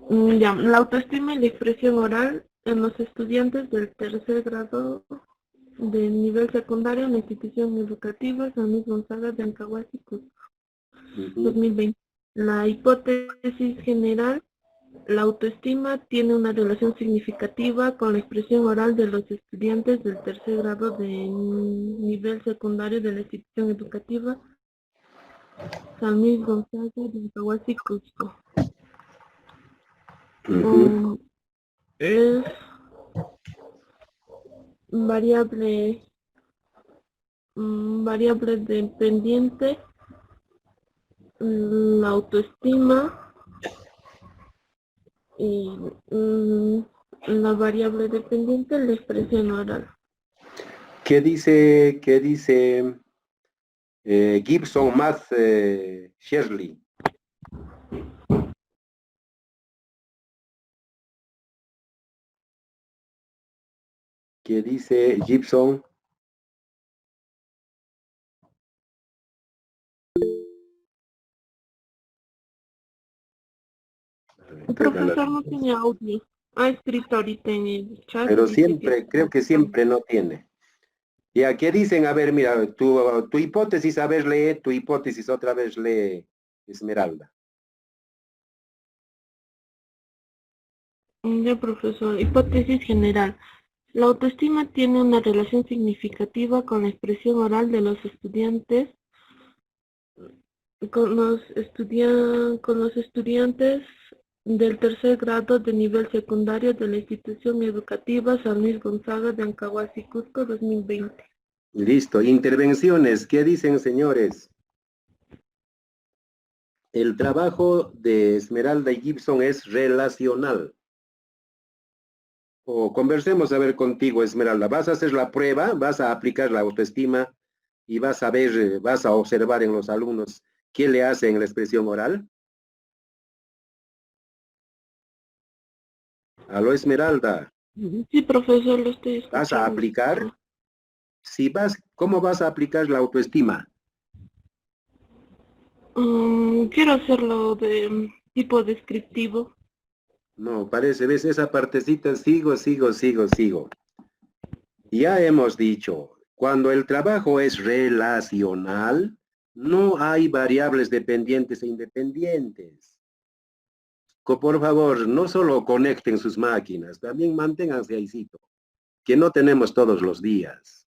la autoestima y la expresión oral en los estudiantes del tercer grado del nivel secundario en la institución educativa San Luis Gonzaga de Ancahuasi, Cusco, 2020. La hipótesis general: la autoestima tiene una relación significativa con la expresión oral de los estudiantes del tercer grado de nivel secundario de la institución educativa San Luis Gonzaga de Ancahuasi, Cusco. es variable, variable dependiente, la autoestima y la variable dependiente, la expresión oral. ¿Qué dice Gibson más Shirley? ¿Qué dice Gibson? El profesor no tiene audio. Ha escrito ahorita en el chat. Pero dice siempre, creo que siempre no tiene. ¿Ya qué dicen? A ver, mira, tu hipótesis, a ver, lee tu hipótesis, otra vez lee, Esmeralda. Ya, profesor. Hipótesis general. La autoestima tiene una relación significativa con la expresión oral de los estudiantes, con los estudiantes del tercer grado de nivel secundario de la institución educativa San Luis Gonzaga de Ancahuasi, Cusco, 2020. Listo. Intervenciones. ¿Qué dicen, señores? El trabajo de Esmeralda y Gibson es relacional. O conversemos a ver contigo, Esmeralda. Vas a hacer la prueba, vas a aplicar la autoestima y vas a ver, vas a observar en los alumnos qué le hacen en la expresión oral. Aló, Esmeralda. Sí, profesor, lo estoy escuchando. ¿Vas a aplicar? Si vas, ¿cómo vas a aplicar la autoestima? Quiero hacerlo de tipo descriptivo. No, parece, ves esa partecita, sigo. Ya hemos dicho, cuando el trabajo es relacional, no hay variables dependientes e independientes. Por favor, no solo conecten sus máquinas, también manténganse ahícito, que no tenemos todos los días.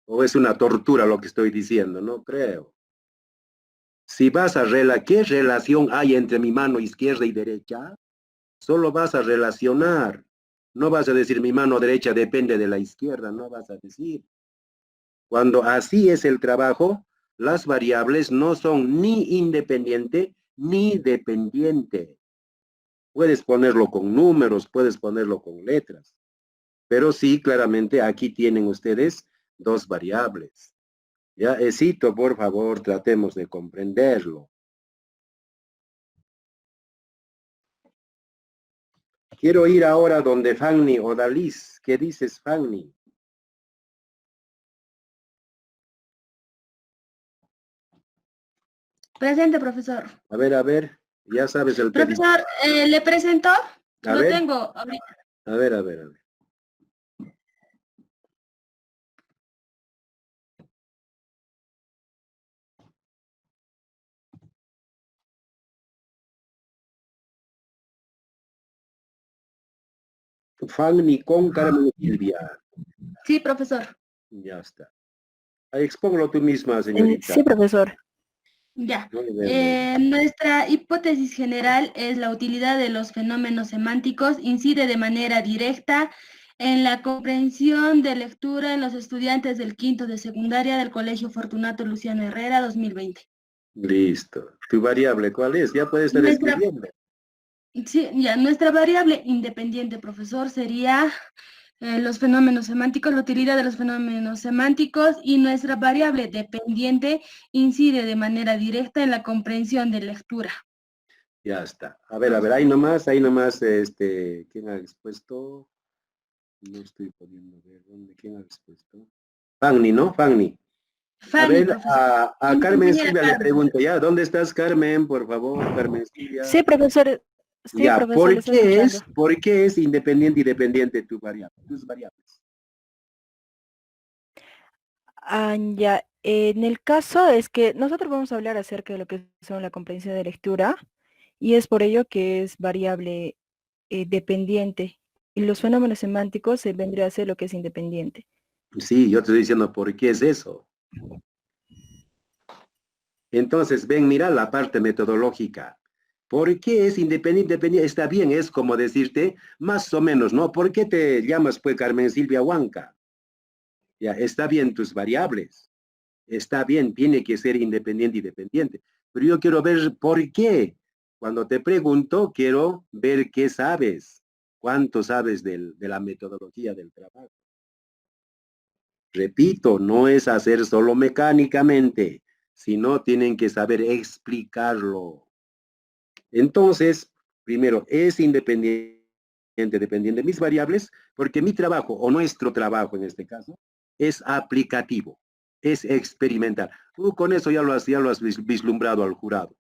O es una tortura lo que estoy diciendo, no creo. Si vas a ¿qué relación hay entre mi mano izquierda y derecha? Solo vas a relacionar. No vas a decir mi mano derecha depende de la izquierda, no vas a decir. Cuando así es el trabajo, las variables no son ni independiente ni dependiente. Puedes ponerlo con números, puedes ponerlo con letras. Pero sí, claramente aquí tienen ustedes dos variables. Ya, Esito, por favor, tratemos de comprenderlo. Quiero ir ahora donde Fanny o Dalis. ¿Qué dices, Fanny? Presente, profesor. A ver, ya sabes el pedido. Profesor, ¿le presento? A Lo ver. tengo ahorita. A ver. Fanny con Carmen Silvia. Sí, profesor. Ya está. Ahí expóngelo tú misma, señorita. Sí, profesor. Ya. Muy bien. Nuestra hipótesis general es la utilidad de los fenómenos semánticos incide de manera directa en la comprensión de lectura en los estudiantes del quinto de secundaria del Colegio Fortunato Luciano Herrera 2020. Listo. ¿Tu variable cuál es? Ya puedes estar escribiendo. Sí, ya. Nuestra variable independiente, profesor, sería los fenómenos semánticos, la utilidad de los fenómenos semánticos, y nuestra variable dependiente incide de manera directa en la comprensión de lectura. Ya está. A ver, ahí nomás, ¿quién ha expuesto? No estoy pudiendo ver dónde, ¿quién ha expuesto? Fanny, ¿no? Fanny. Fanny, A ver, profesor. a Mi Carmen compañera Silvia le Carmen. pregunto, ¿ya? ¿Dónde estás, Carmen? Por favor, Carmen Silvia. Sí, profesor. Sí, Ya, profesor, le estoy escuchando. ¿por qué es independiente y dependiente tu variable, tus variables? Ya, en el caso es que nosotros vamos a hablar acerca de lo que son la comprensión de lectura y es por ello que es variable dependiente y los fenómenos semánticos se vendría a ser lo que es independiente. Sí, yo te estoy diciendo por qué es eso. Entonces, ven, mira la parte metodológica. ¿Por qué es independiente? Está bien, es como decirte, más o menos, ¿no? ¿Por qué te llamas, pues, Carmen Silvia Huanca? Ya, está bien tus variables. Está bien, tiene que ser independiente y dependiente. Pero yo quiero ver por qué. Cuando te pregunto, quiero ver qué sabes. ¿Cuánto sabes de la metodología del trabajo? Repito, no es hacer solo mecánicamente, sino tienen que saber explicarlo. Entonces, primero, es independiente, dependiente de mis variables, porque mi trabajo, o nuestro trabajo en este caso, es aplicativo, es experimental. Con eso ya lo has vislumbrado al jurado.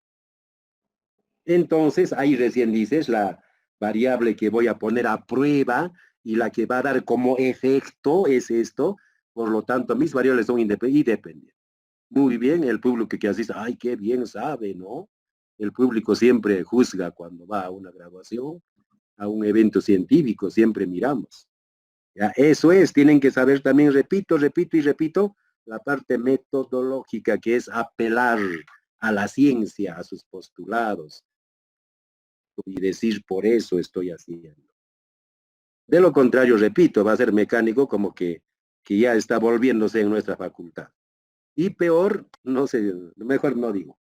Entonces, ahí recién dices la variable que voy a poner a prueba y la que va a dar como efecto es esto. Por lo tanto, mis variables son independientes. Muy bien, el público que asiste, ay, qué bien sabe, ¿no? El público siempre juzga cuando va a una graduación, a un evento científico, siempre miramos. ¿Ya? Eso es, tienen que saber también, repito y repito, la parte metodológica, que es apelar a la ciencia, a sus postulados, y decir, por eso estoy haciendo. De lo contrario, repito, va a ser mecánico como que ya está volviéndose en nuestra facultad. Y peor, no sé, mejor no digo.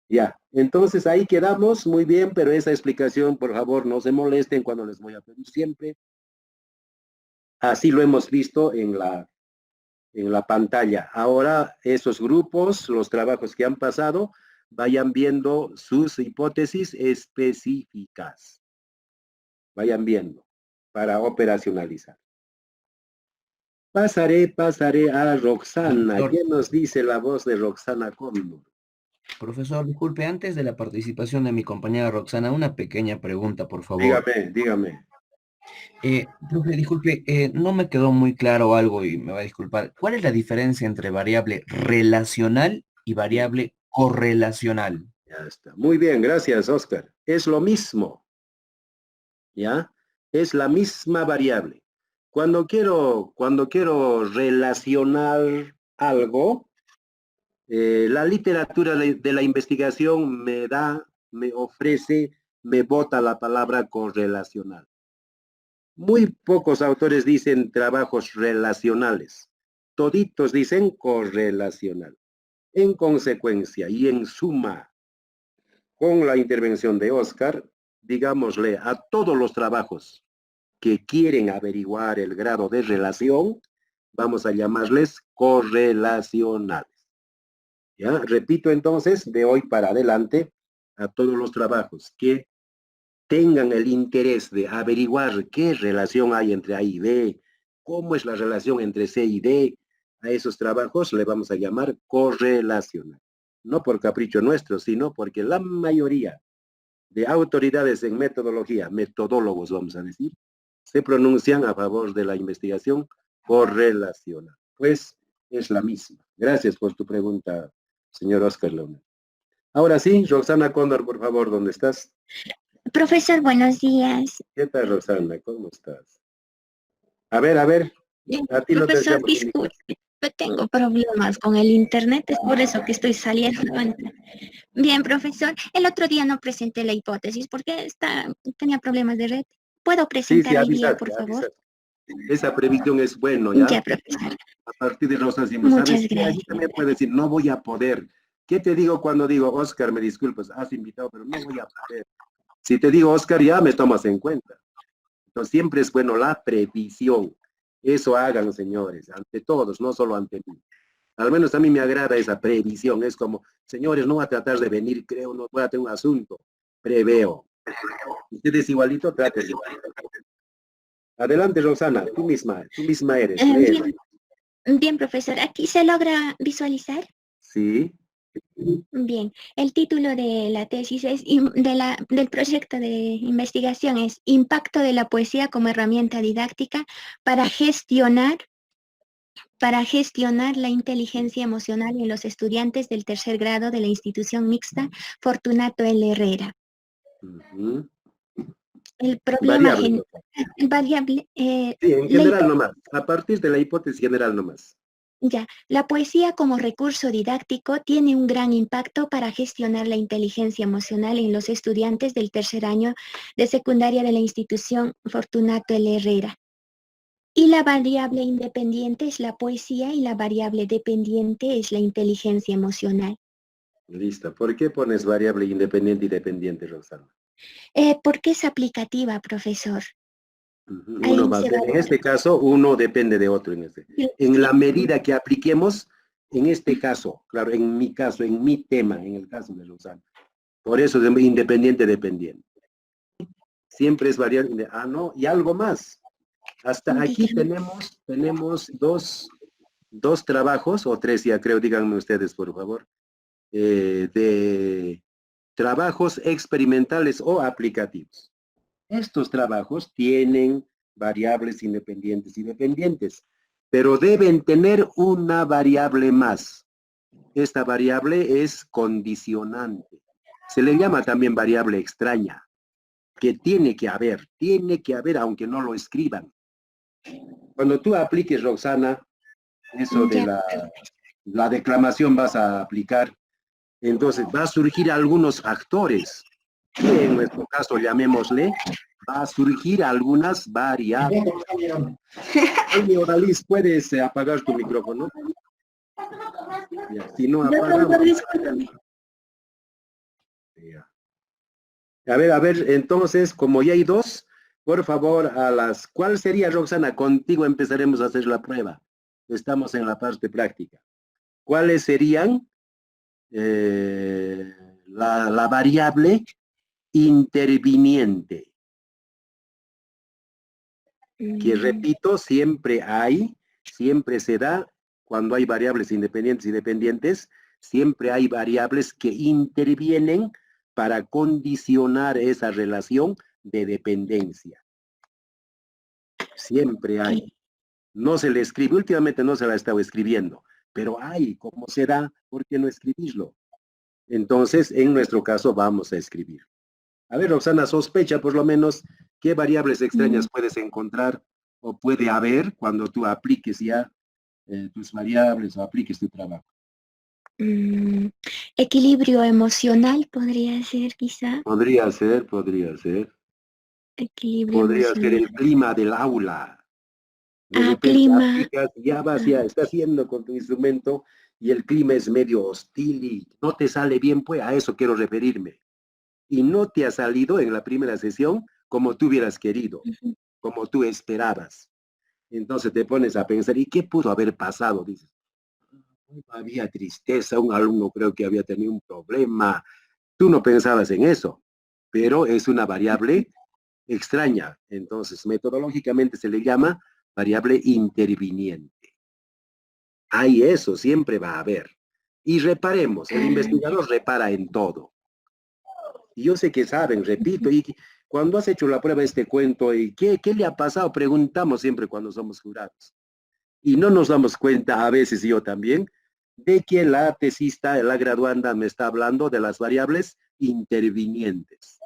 Ya, entonces ahí quedamos, muy bien, pero esa explicación, por favor, no se molesten cuando les voy a pedir siempre. Así lo hemos visto en la pantalla. Ahora, esos grupos, los trabajos que han pasado, vayan viendo sus hipótesis específicas. Vayan viendo para operacionalizar. Pasaré a Roxana. Doctor. ¿Qué nos dice la voz de Roxana Cóndor? Profesor, disculpe, antes de la participación de mi compañera Roxana, una pequeña pregunta, por favor. Dígame. Profe, disculpe, no me quedó muy claro algo y me va a disculpar. ¿Cuál es la diferencia entre variable relacional y variable correlacional? Ya está. Muy bien, gracias, Oscar. Es lo mismo, ¿ya? Es la misma variable. Cuando quiero relacionar algo, la literatura de la investigación me ofrece, me bota la palabra correlacional. Muy pocos autores dicen trabajos relacionales. Toditos dicen correlacional. En consecuencia y en suma, con la intervención de Oscar, digámosle a todos los trabajos que quieren averiguar el grado de relación, vamos a llamarles correlacionales. ¿Ya? Repito entonces, de hoy para adelante, a todos los trabajos que tengan el interés de averiguar qué relación hay entre A y B, cómo es la relación entre C y D, a esos trabajos le vamos a llamar correlacional. No por capricho nuestro, sino porque la mayoría de autoridades en metodología, metodólogos vamos a decir, se pronuncian a favor de la investigación correlacional. Pues es la misma. Gracias por tu pregunta, señor Oscar León. Ahora sí, Roxana Cóndor, por favor, ¿dónde estás? Profesor, buenos días. ¿Qué tal, Roxana? ¿Cómo estás? A ver, a ti no te Profesor, decíamos. disculpe, tengo problemas con el internet, es por eso que estoy saliendo. Bien, profesor, el otro día no presenté la hipótesis porque tenía problemas de red. ¿Puedo presentar hoy día, por favor? Esa previsión es bueno, ¿ya? Ya, profesor. A partir de los decimos, Muchas ¿sabes qué? gracias. Allí también puede decir, no voy a poder. ¿Qué te digo cuando digo, Oscar, me disculpas, has invitado, pero no voy a poder? Si te digo, Oscar, ya me tomas en cuenta. Entonces, siempre es bueno la previsión. Eso hagan, señores, ante todos, no solo ante mí. Al menos a mí me agrada esa previsión. Es como, señores, no voy a tratar de venir, creo, no voy a tener un asunto. Preveo. Ustedes igualito, traten igualito. Adelante, Rosana, tú misma eres. Bien, profesor, ¿aquí se logra visualizar? Sí. Bien, el título de la tesis es del proyecto de investigación es Impacto de la poesía como herramienta didáctica para gestionar la inteligencia emocional en los estudiantes del tercer grado de la institución mixta Fortunato L. Herrera. El problema variable. Sí, en general nomás, a partir de la hipótesis general nomás. Ya, la poesía como recurso didáctico tiene un gran impacto para gestionar la inteligencia emocional en los estudiantes del tercer año de secundaria de la institución Fortunato L. Herrera. Y la variable independiente es la poesía y la variable dependiente es la inteligencia emocional. Listo. ¿Por qué pones variable independiente y dependiente, Roxana? Porque es aplicativa, profesor. Uno va, en este caso, uno depende de otro. En la medida que apliquemos, en este caso, claro, en mi caso, en mi tema, en el caso de Roxana. Por eso es independiente, dependiente. Siempre es variable. Ah, no, y algo más. Hasta aquí tenemos dos trabajos, o tres ya creo, díganme ustedes, por favor, de trabajos experimentales o aplicativos. Estos trabajos tienen variables independientes y dependientes, pero deben tener una variable más. Esta variable es condicionante. Se le llama también variable extraña, que tiene que haber aunque no lo escriban. Cuando tú apliques, Roxana, eso de la declamación vas a aplicar, entonces va a surgir algunos actores, que en nuestro caso llamémosle, va a surgir algunas variables. Oye, Odalis, ¿puedes apagar tu micrófono? Ya, si no apagamos. Ya. A ver, entonces, como ya hay dos, por favor, ¿cuál sería, Roxana? Contigo empezaremos a hacer la prueba. Estamos en la parte práctica. ¿Cuáles serían la variable interviniente? Que repito, siempre se da, cuando hay variables independientes y dependientes, siempre hay variables que intervienen para condicionar esa relación de dependencia. Siempre hay. No se le escribe, últimamente no se la he estado escribiendo, pero hay. ¿Cómo será? ¿Por qué no escribirlo? Entonces, en nuestro caso, vamos a escribir. A ver, Roxana, sospecha por lo menos qué variables extrañas puedes encontrar o puede haber cuando tú apliques ya tus variables o apliques tu trabajo. Equilibrio emocional podría ser, quizá. Podría ser. Equilibrio Podría ser emocional. el clima del aula. De repente clima. aplicas, ya estás haciendo con tu instrumento y el clima es medio hostil y no te sale bien, pues a eso quiero referirme. Y no te ha salido en la primera sesión como tú hubieras querido, como tú esperabas. Entonces te pones a pensar, ¿y qué pudo haber pasado? Dices, había tristeza, un alumno creo que había tenido un problema. Tú no pensabas en eso, pero es una variable extraña. Entonces, metodológicamente se le llama variable interviniente. Hay eso, siempre va a haber. Y reparemos, el investigador repara en todo. Y yo sé que saben, repito, y cuando has hecho la prueba de este cuento, ¿y qué le ha pasado? Preguntamos siempre cuando somos jurados. Y no nos damos cuenta, a veces yo también, de que la tesista, la graduanda, me está hablando de las variables intervinientes.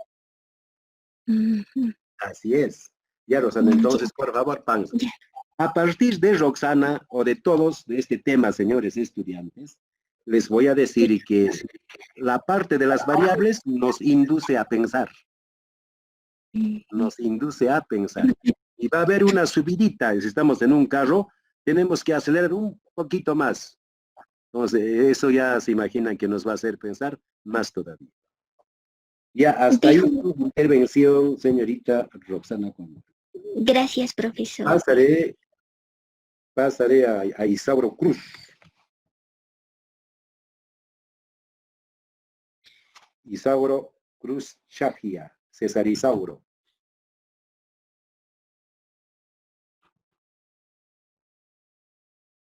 Así es. Ya, Roxana, entonces, por favor, panza. A partir de Roxana, o de todos, de este tema, señores estudiantes, les voy a decir que la parte de las variables nos induce a pensar. Nos induce a pensar. Y va a haber una subidita, si estamos en un carro, tenemos que acelerar un poquito más. Entonces, eso ya se imaginan que nos va a hacer pensar más todavía. Ya, hasta ahí tu intervención, señorita Roxana. Gracias, profesor. Pasaré a Isauro Cruz. Isauro Cruz Chagia, César Isauro.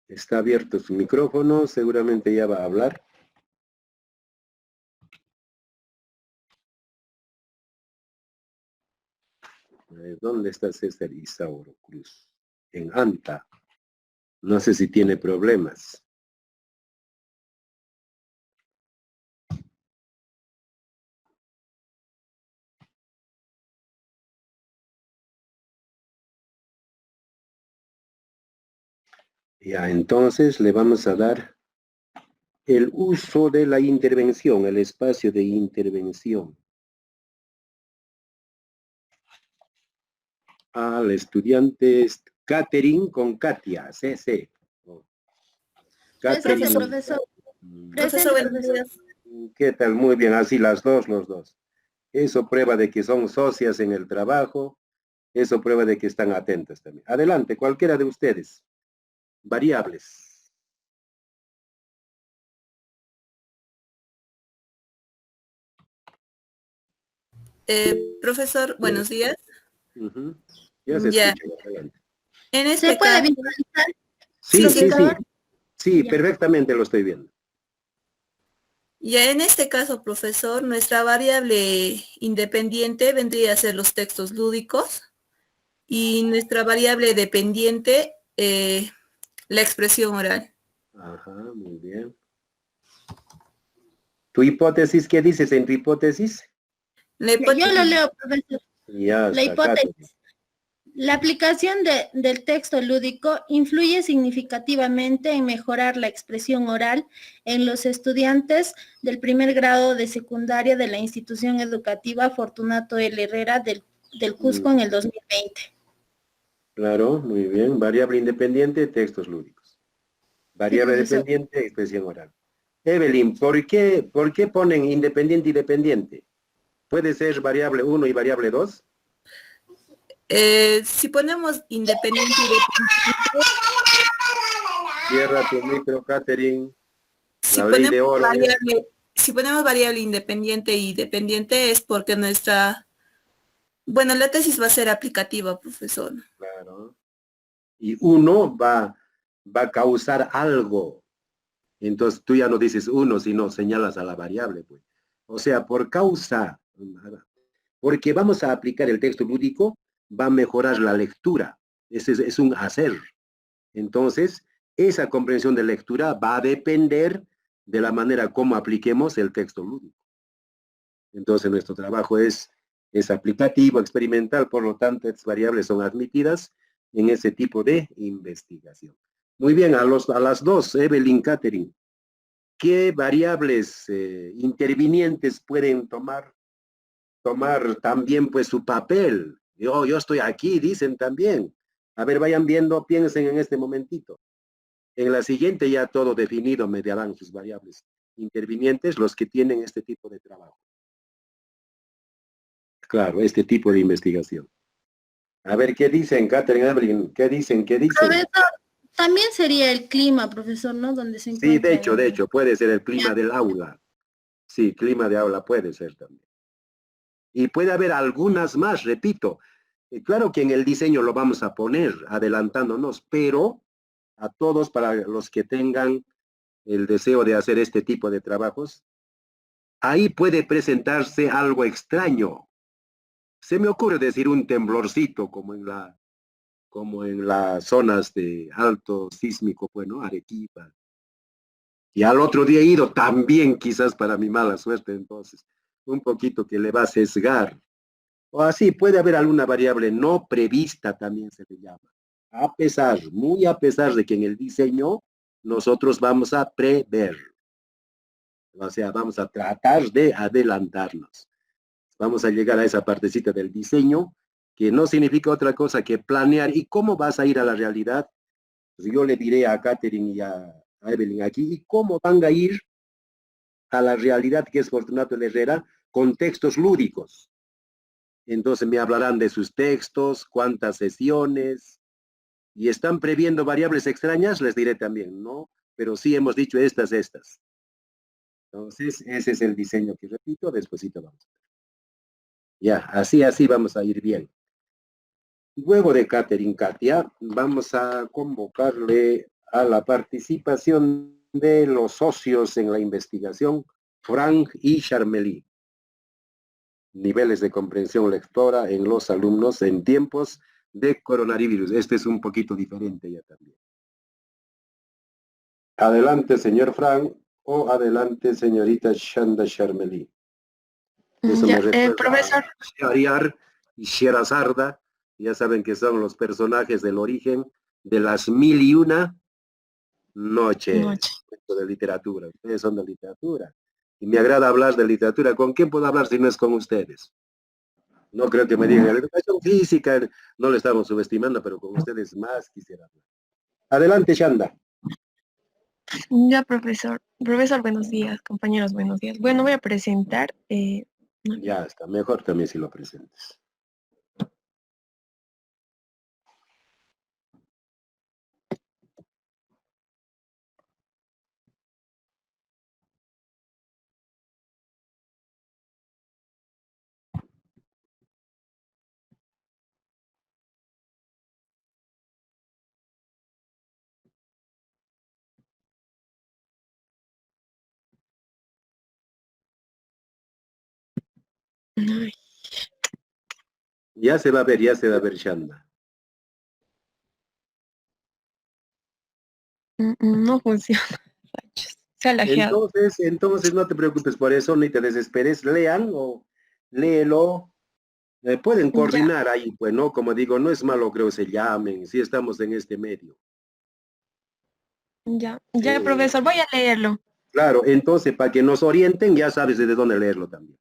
Está abierto su micrófono, seguramente ya va a hablar. ¿Dónde está César Isauro Cruz? En Anta. No sé si tiene problemas. Ya, entonces le vamos a dar el uso de la intervención, el espacio de intervención. Al estudiante Catherine con Katia, CC. Presente, Catherine. profesor. Mm, Presente, buenos profesor. días. ¿Qué tal? Muy bien, así los dos. Eso prueba de que son socias en el trabajo, eso prueba de que están atentas también. Adelante, cualquiera de ustedes. Variables. Profesor, buenos días. Ujú. Ya se Ya, escucha. Adelante. en ¿Se este puede caso, visualizar? Sí, sí, sí. Profesor. Sí, Ya. perfectamente lo estoy viendo. ya en este caso, profesor, nuestra variable independiente vendría a ser los textos lúdicos y nuestra variable dependiente, la expresión oral. Ajá, muy bien. ¿Tu hipótesis qué dices en tu hipótesis? La Ya, yo lo hipótesis, leo, profesor. Ya La está, hipótesis. Catherine. La aplicación del texto lúdico influye significativamente en mejorar la expresión oral en los estudiantes del primer grado de secundaria de la institución educativa Fortunato L. Herrera del Cusco en el 2020. Claro, muy bien. Variable independiente, textos lúdicos. Sí, Variable profesor. dependiente, expresión oral. Evelyn, ¿por qué ponen independiente y dependiente? ¿Puede ser variable 1 y variable 2? si ponemos independiente y dependiente, Cierra tu micro, Catherine. si La ley ponemos de oro es... variable, si ponemos variable independiente y dependiente es porque bueno, la tesis va a ser aplicativa, profesor. Claro. Y uno va a causar algo. Entonces tú ya no dices uno, sino señalas a la variable, pues. O sea, por causa, porque vamos a aplicar el texto lúdico, va a mejorar la lectura. Ese es un hacer. Entonces, esa comprensión de lectura va a depender de la manera como apliquemos el texto lúdico. Entonces, nuestro trabajo es aplicativo, experimental, por lo tanto, estas variables son admitidas en ese tipo de investigación. Muy bien, a las dos, Evelyn, Catherine, ¿qué variables intervinientes pueden tomar también pues su papel? Yo estoy aquí, dicen también. A ver, vayan viendo, piensen en este momentito. En la siguiente ya todo definido me darán sus variables intervinientes, los que tienen este tipo de trabajo. Claro, este tipo de investigación. A ver, ¿qué dicen, Catherine, Evelyn? ¿Qué dicen? Profesor, también sería el clima, profesor, ¿no? Donde se Sí, de encuentra. hecho, puede ser el clima del aula. Sí, clima de aula puede ser también. Y puede haber algunas más, repito. Claro que en el diseño lo vamos a poner adelantándonos, pero a todos, para los que tengan el deseo de hacer este tipo de trabajos, ahí puede presentarse algo extraño. Se me ocurre decir un temblorcito como en las zonas de alto sísmico, bueno, Arequipa. Y al otro día he ido también, quizás para mi mala suerte, entonces, un poquito que le va a sesgar. O así, puede haber alguna variable no prevista, también se le llama. Muy a pesar de que en el diseño nosotros vamos a prever. O sea, vamos a tratar de adelantarnos. Vamos a llegar a esa partecita del diseño, que no significa otra cosa que planear. ¿Y cómo vas a ir a la realidad? Pues yo le diré a Catherine y a Evelyn aquí, ¿y cómo van a ir a la realidad que es Fortunato Herrera con textos lúdicos? Entonces me hablarán de sus textos, cuántas sesiones, y están previendo variables extrañas, les diré también, ¿no? Pero sí hemos dicho estas. Entonces, ese es el diseño que repito, despuesito vamos a ver. Ya, así vamos a ir bien. Luego de Catherine Katia, vamos a convocarle a la participación de los socios en la investigación, Frank y Charmely. Niveles de comprensión lectora en los alumnos en tiempos de coronavirus. Este es un poquito diferente ya también. Adelante, señor Frank, o adelante, señorita Shanda Charmely. Eso me recuerda Profesor. a Shahriar y Sherazarda. Ya saben que son los personajes del origen de las 1001 Noche. Noche. De literatura. Ustedes son de literatura. Y me agrada hablar de literatura. ¿Con quién puedo hablar si no es con ustedes? No creo que me digan, la educación física, no le estamos subestimando, pero con ustedes más quisiera hablar. Adelante, Shanda. Ya, profesor. Profesor, buenos días. Compañeros, buenos días. Bueno, voy a presentar. Ya está, mejor también si lo presentes. Ay, Ya se va a ver, Shanda. no funciona. Se ha lajeado. Entonces no te preocupes por eso, ni te desesperes. Lean o léelo. Pueden coordinar ahí, pues, ¿no? Como digo, no es malo, creo, se llamen, si estamos en este medio. Ya, profesor, voy a leerlo. Claro, entonces, para que nos orienten, ya sabes de dónde leerlo también.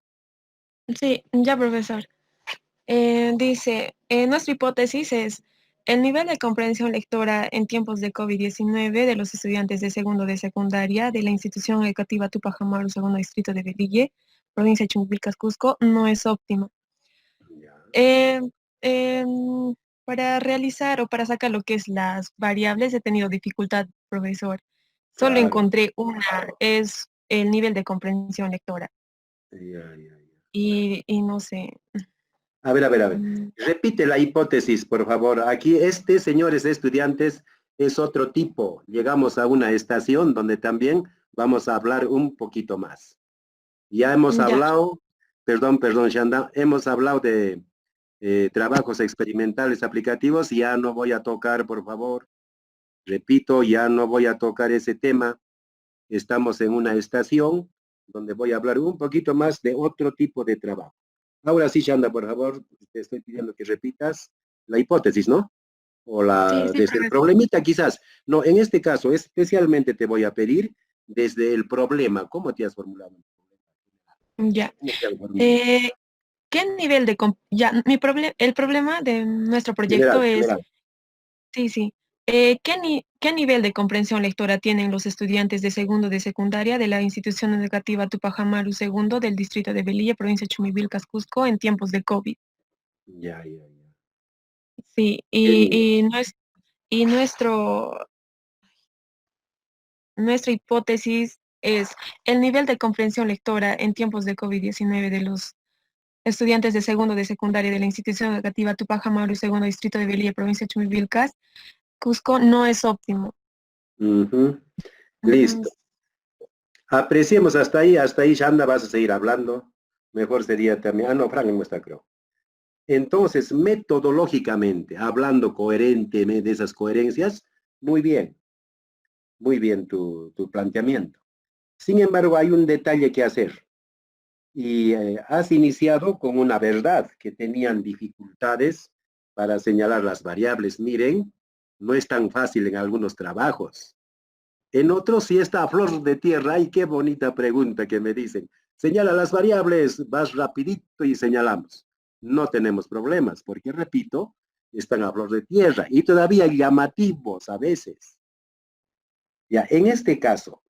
Sí, ya, profesor. Dice, nuestra hipótesis es el nivel de comprensión lectora en tiempos de COVID-19 de los estudiantes de segundo de secundaria de la institución educativa Tupac Amaru, segundo distrito de Velille, provincia de Chumbivilcas, Cusco, no es óptimo. Para realizar o para sacar lo que es las variables he tenido dificultad, profesor. Solo encontré una, es el nivel de comprensión lectora. Y no sé. A ver. Repite la hipótesis, por favor. Aquí, señores estudiantes, es otro tipo. Llegamos a una estación donde también vamos a hablar un poquito más. Ya hemos hablado, perdón, Shanda, hemos hablado de trabajos experimentales aplicativos. Ya no voy a tocar, por favor. Repito, ya no voy a tocar ese tema. Estamos en una estación donde voy a hablar un poquito más de otro tipo de trabajo. Ahora sí, Shanda, por favor, te estoy pidiendo que repitas la hipótesis, ¿no? O desde el problemita quizás. No, en este caso, especialmente te voy a pedir desde el problema. ¿Cómo te has formulado? Ya. ¿Qué nivel de... el problema de nuestro proyecto general. Sí. ¿Qué nivel de comprensión lectora tienen los estudiantes de segundo de secundaria de la institución educativa Tupac Amaru II del distrito de Velille, provincia de Chumbivilcas, Cusco, en tiempos de COVID? Ya. Sí, y nuestra hipótesis es el nivel de comprensión lectora en tiempos de COVID-19 de los estudiantes de segundo de secundaria de la institución educativa Tupac Amaru II distrito de Velille, provincia de Chumbivilcas, Cusco, no es óptimo. Listo. Apreciemos hasta ahí, Shanda, vas a seguir hablando. Mejor sería también, Frank no está, creo. Entonces, metodológicamente, hablando coherentemente de esas coherencias, muy bien tu planteamiento. Sin embargo, hay un detalle que hacer. Y has iniciado con una verdad, que tenían dificultades para señalar las variables. Miren, no es tan fácil en algunos trabajos. En otros sí está a flor de tierra. ¡Ay, qué bonita pregunta que me dicen! Señala las variables, vas rapidito y señalamos. No tenemos problemas, porque, repito, están a flor de tierra y todavía llamativos a veces. Ya, en este caso,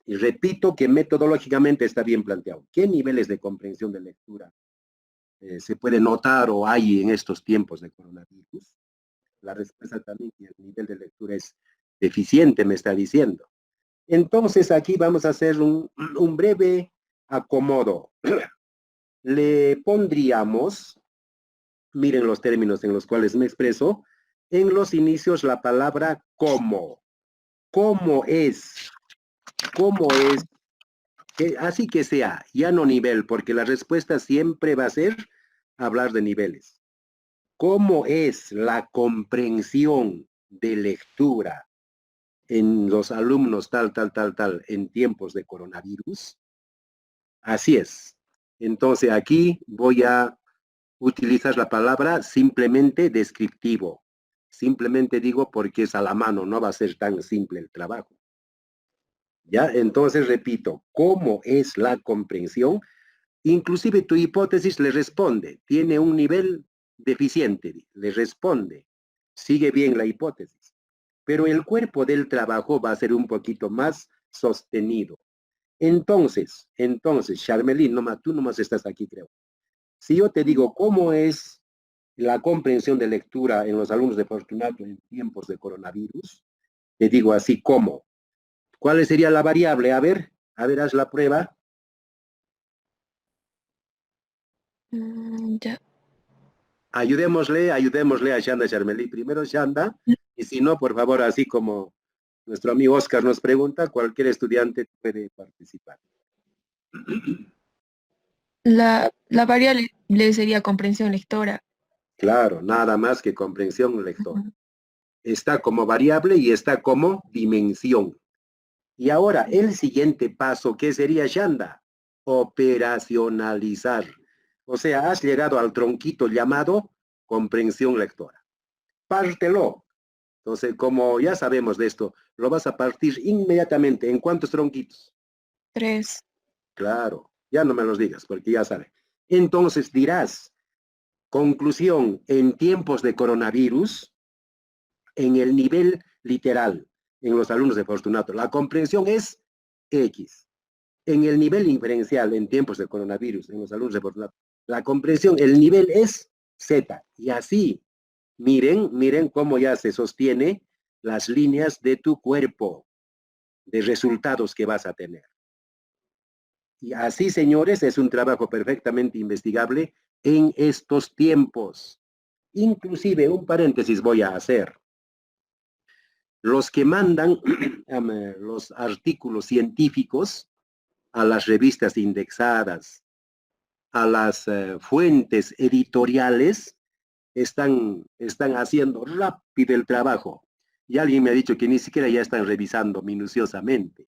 y repito que metodológicamente está bien planteado. ¿Qué niveles de comprensión de lectura se puede notar o hay en estos tiempos de coronavirus? La respuesta también que el nivel de lectura es deficiente, me está diciendo. Entonces aquí vamos a hacer un breve acomodo. Le pondríamos, miren los términos en los cuales me expreso, en los inicios la palabra como. ¿Cómo es? ¿Cómo es? Así que sea, ya no nivel, porque la respuesta siempre va a ser hablar de niveles. ¿Cómo es la comprensión de lectura en los alumnos tal, en tiempos de coronavirus? Así es. Entonces aquí voy a utilizar la palabra simplemente descriptivo. Simplemente digo porque es a la mano, no va a ser tan simple el trabajo. ¿Ya? Entonces, repito, ¿cómo es la comprensión? Inclusive tu hipótesis le responde, tiene un nivel deficiente, le responde, sigue bien la hipótesis, pero el cuerpo del trabajo va a ser un poquito más sostenido. Entonces, Charmelín, tú nomás estás aquí, creo. Si yo te digo cómo es la comprensión de lectura en los alumnos de Fortunato en tiempos de coronavirus, te digo así, ¿cómo? ¿Cuál sería la variable? A ver, haz la prueba. Ya. Ayudémosle a Shanda Charmelí. Primero Shanda, y si no, por favor, así como nuestro amigo Oscar nos pregunta, cualquier estudiante puede participar. La variable sería comprensión lectora. Claro, nada más que comprensión lectora. Está como variable y está como dimensión. Y ahora, el siguiente paso, ¿qué sería, Shanda? Operacionalizar. O sea, has llegado al tronquito llamado comprensión lectora. Pártelo. Entonces, como ya sabemos de esto, lo vas a partir inmediatamente. ¿En cuántos tronquitos? 3. Claro, ya no me los digas, porque ya sabe. Entonces dirás, conclusión, en tiempos de coronavirus, en el nivel literal, en los alumnos de Fortunato, la comprensión es X. En el nivel inferencial, en tiempos de coronavirus, en los alumnos de Fortunato, la comprensión, el nivel es Z. Y así, miren cómo ya se sostiene las líneas de tu cuerpo, de resultados que vas a tener. Y así, señores, es un trabajo perfectamente investigable en estos tiempos. Inclusive, un paréntesis voy a hacer. Los que mandan los artículos científicos a las revistas indexadas, a las fuentes editoriales, están haciendo rápido el trabajo. Y alguien me ha dicho que ni siquiera ya están revisando minuciosamente.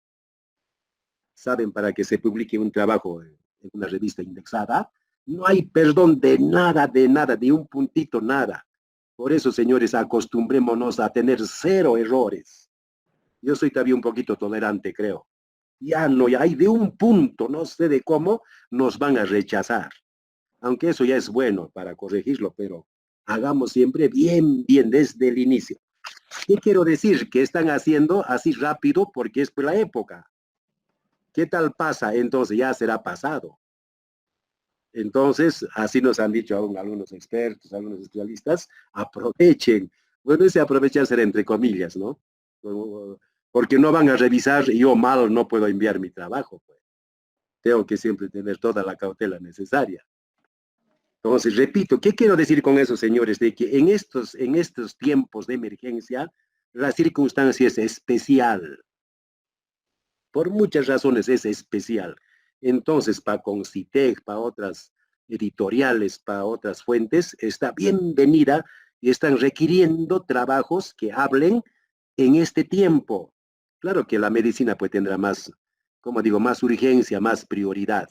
¿Saben? Para que se publique un trabajo en una revista indexada, no hay perdón de nada, de un puntito, nada. Por eso, señores, acostumbrémonos a tener 0 errores. Yo soy todavía un poquito tolerante, creo. Ya hay de un punto, no sé de cómo, nos van a rechazar. Aunque eso ya es bueno para corregirlo, pero hagamos siempre bien, desde el inicio. ¿Qué quiero decir? Que están haciendo así rápido porque es por la época. ¿Qué tal pasa? Entonces ya será pasado. Entonces, así nos han dicho aún algunos expertos, algunos especialistas, aprovechen. Bueno, ese aprovechar será entre comillas, ¿no? Porque no van a revisar y yo mal no puedo enviar mi trabajo. Pues. Tengo que siempre tener toda la cautela necesaria. Entonces, repito, ¿qué quiero decir con eso, señores? De que en estos tiempos de emergencia, la circunstancia es especial. Por muchas razones es especial. Entonces, para Concitec, para otras editoriales, para otras fuentes, está bienvenida y están requiriendo trabajos que hablen en este tiempo. Claro que la medicina pues tendrá más, como digo, más urgencia, más prioridad.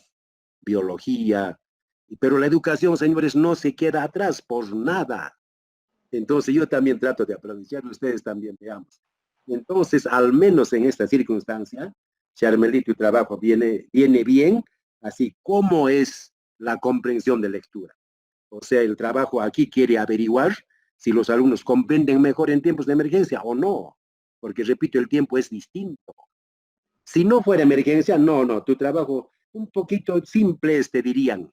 Biología, pero la educación, señores, no se queda atrás por nada. Entonces yo también trato de aprovechar, ustedes también veamos. Entonces, al menos en esta circunstancia, Charmelí, tu trabajo viene bien, así como es la comprensión de lectura. O sea, el trabajo aquí quiere averiguar si los alumnos comprenden mejor en tiempos de emergencia o no, porque repito, el tiempo es distinto. Si no fuera emergencia, no, tu trabajo un poquito simple, te dirían.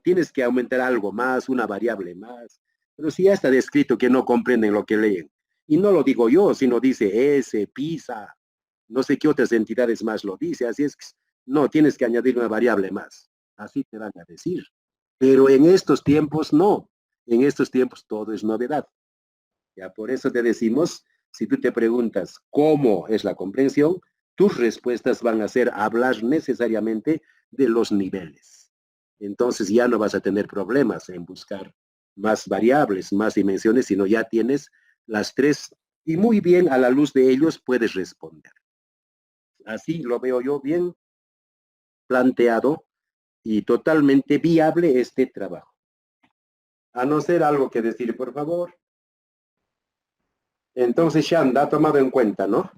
Tienes que aumentar algo más, una variable más. Pero si ya está descrito que no comprenden lo que leen, y no lo digo yo, sino dice ESE, PISA, no sé qué otras entidades más lo dice, así es que no, tienes que añadir una variable más. Así te van a decir. Pero en estos tiempos no. En estos tiempos todo es novedad. Ya por eso te decimos, si tú te preguntas cómo es la comprensión, tus respuestas van a ser hablar necesariamente de los niveles. Entonces ya no vas a tener problemas en buscar más variables, más dimensiones, sino ya tienes las 3 y muy bien a la luz de ellos puedes responder. Así lo veo yo bien planteado y totalmente viable este trabajo. A no ser algo que decir, por favor. Entonces, Shanda ha tomado en cuenta, ¿no?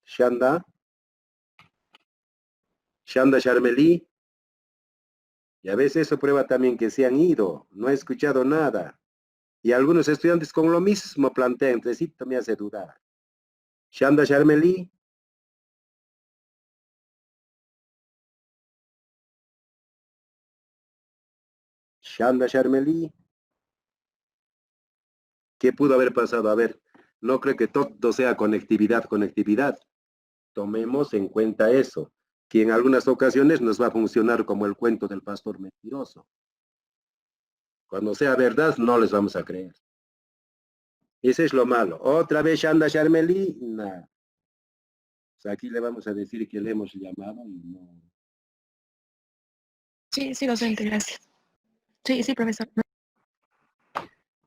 Shanda Sharmeli. Y a veces eso prueba también que se han ido, no he escuchado nada. Y algunos estudiantes con lo mismo plantean, entonces me hace dudar. Shanda Sharmeli. Shanda Sharmeli. ¿Qué pudo haber pasado? A ver, no creo que todo sea conectividad. Tomemos en cuenta eso, que en algunas ocasiones nos va a funcionar como el cuento del pastor mentiroso. Cuando sea verdad, no les vamos a creer. Ese es lo malo. Otra vez Shanda Sharmeli, nada. O sea, aquí le vamos a decir que le hemos llamado y no. Sí, sí, docente, gracias. Sí, sí, profesor.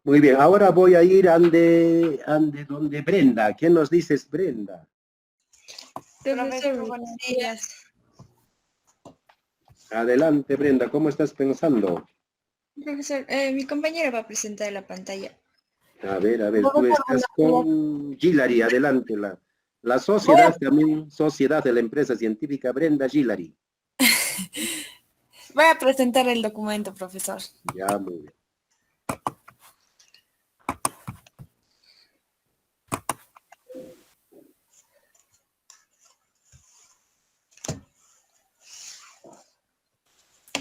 Muy bien, ahora voy a ir ande donde Brenda. ¿Qué nos dices, Brenda? Profesor, buenos días. Adelante, Brenda, ¿cómo estás pensando? Profesor, mi compañera va a presentar la pantalla. A ver, tú estás con Gilary, adelante. La sociedad también, Sociedad de la Empresa Científica Brenda Gilary. Voy a presentar el documento, profesor. Ya, muy bien.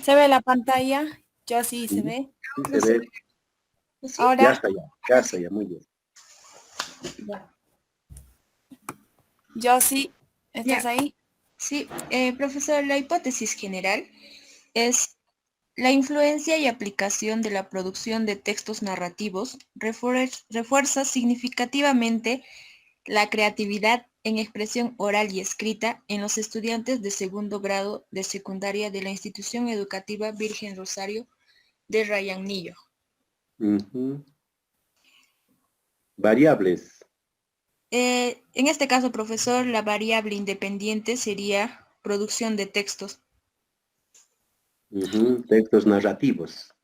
¿Se ve la pantalla? Yo sí, ¿se ve? Sí, se ve. Ahora. Ya está ya, muy bien. Yo sí, ¿estás ahí? Sí, profesor, la hipótesis general es la influencia y aplicación de la producción de textos narrativos refuerza significativamente la creatividad en expresión oral y escrita en los estudiantes de segundo grado de secundaria de la institución educativa Virgen Rosario de Rayanillo. Variables. En este caso, profesor, la variable independiente sería producción de textos. Textos narrativos.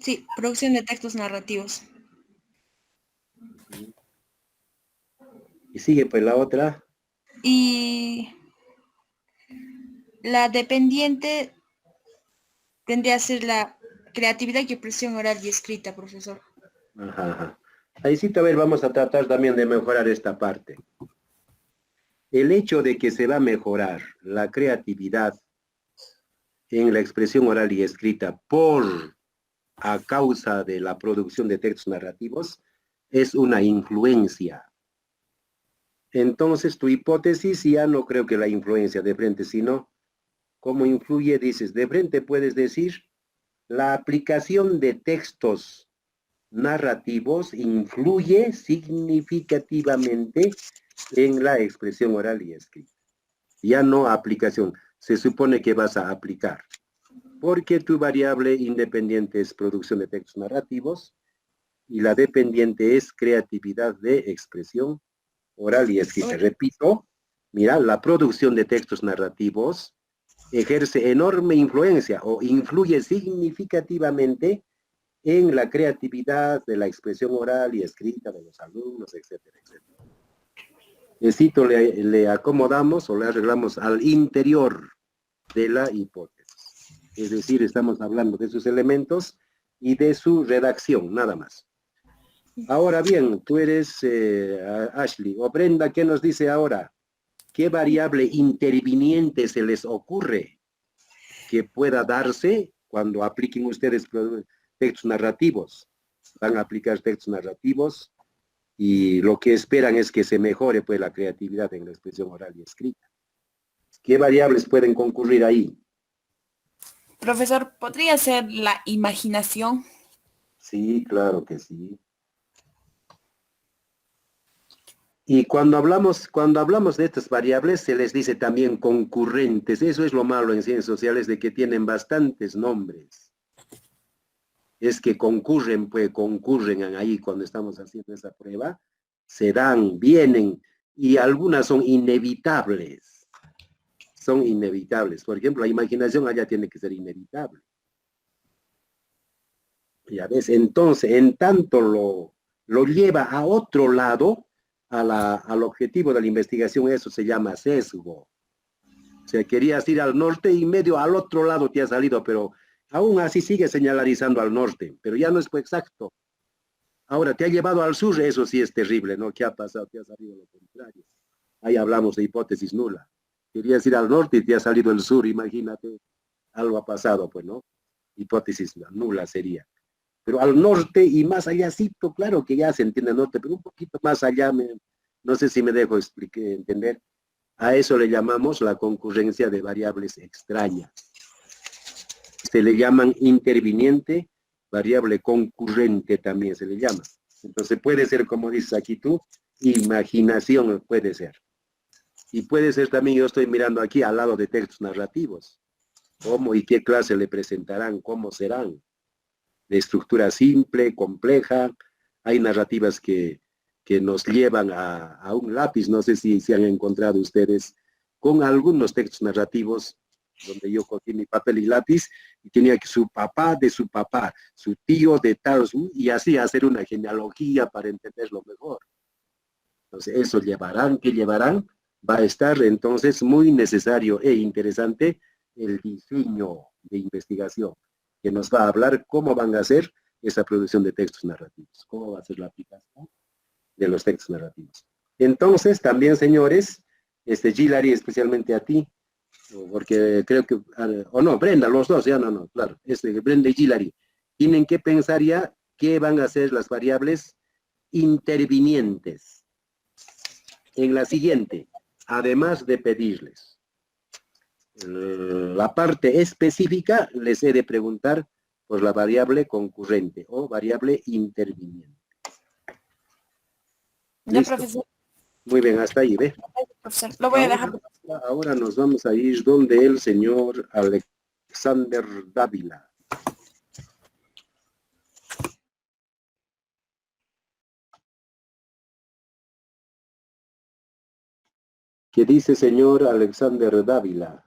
Sí, producción de textos narrativos. Y sigue pues la otra. Y la dependiente tendría a ser la creatividad y expresión oral y escrita, profesor. Ajá. Ahí sí, a ver, vamos a tratar también de mejorar esta parte. El hecho de que se va a mejorar la creatividad en la expresión oral y escrita a causa de la producción de textos narrativos es una influencia. Entonces, tu hipótesis ya no creo que la influencia de frente, sino cómo influye, dices, de frente puedes decir la aplicación de textos narrativos influye significativamente en la expresión oral y escrita. Ya no aplicación, se supone que vas a aplicar. Porque tu variable independiente es producción de textos narrativos y la dependiente es creatividad de expresión oral y escrita. Repito, mira, la producción de textos narrativos ejerce enorme influencia o influye significativamente en la creatividad de la expresión oral y escrita de los alumnos, etcétera, etcétera. Necesito le acomodamos o le arreglamos al interior de la hipótesis. Es decir, estamos hablando de sus elementos y de su redacción, nada más. Ahora bien, tú eres Ashley o Brenda, ¿qué nos dice ahora? ¿Qué variable interviniente se les ocurre que pueda darse cuando apliquen ustedes textos narrativos? Van a aplicar textos narrativos y lo que esperan es que se mejore pues la creatividad en la expresión oral y escrita. ¿Qué variables pueden concurrir ahí? Profesor, ¿podría ser la imaginación? Sí, claro que sí. Y cuando hablamos de estas variables, se les dice también concurrentes. Eso es lo malo en ciencias sociales, de que tienen bastantes nombres. Es que concurren ahí cuando estamos haciendo esa prueba, se dan, vienen, y algunas son inevitables. Son inevitables. Por ejemplo, la imaginación allá tiene que ser inevitable. Ya ves, entonces, en tanto lo lleva a otro lado, al objetivo de la investigación, eso se llama sesgo. O sea, querías ir al norte y medio al otro lado te ha salido, pero aún así sigue señalarizando al norte, pero ya no es exacto. Ahora, te ha llevado al sur, eso sí es terrible, ¿no? ¿Qué ha pasado? Te ha salido lo contrario. Ahí hablamos de hipótesis nula. Querías ir al norte y te ha salido el sur, imagínate, algo ha pasado, pues, ¿no? Hipótesis nula sería. Pero al norte y más allácito, claro que ya se entiende el norte, pero un poquito más allá, no sé si me dejo entender. A eso le llamamos la concurrencia de variables extrañas. Se le llaman interviniente, variable concurrente también se le llama. Entonces puede ser, como dices aquí tú, imaginación puede ser. Y puede ser también, yo estoy mirando aquí al lado de textos narrativos. ¿Cómo y qué clase le presentarán? ¿Cómo serán? De estructura simple, compleja. Hay narrativas que nos llevan a un lápiz. No sé si se han encontrado ustedes con algunos textos narrativos donde yo cogí mi papel y lápiz y tenía que su papá de su papá, su tío de tal, y así hacer una genealogía para entenderlo mejor. Entonces, eso llevarán, ¿qué llevarán? Va a estar entonces muy necesario e interesante el diseño de investigación, que nos va a hablar cómo van a hacer esa producción de textos narrativos, cómo va a ser la aplicación de los textos narrativos. Entonces, también, señores, Gilary, especialmente a ti, porque creo que, o no, Brenda, los dos, ya no, claro, Brenda y Gilary, tienen que pensar ya qué van a ser las variables intervinientes en la siguiente, además de pedirles. La parte específica les he de preguntar por la variable concurrente o variable interviniente. ¿Listo? Profesor. Muy bien, hasta ahí, ¿ve? Profesor, lo voy a dejar. Ahora nos vamos a ir donde el señor Alexander Dávila. ¿Qué dice señor Alexander Dávila?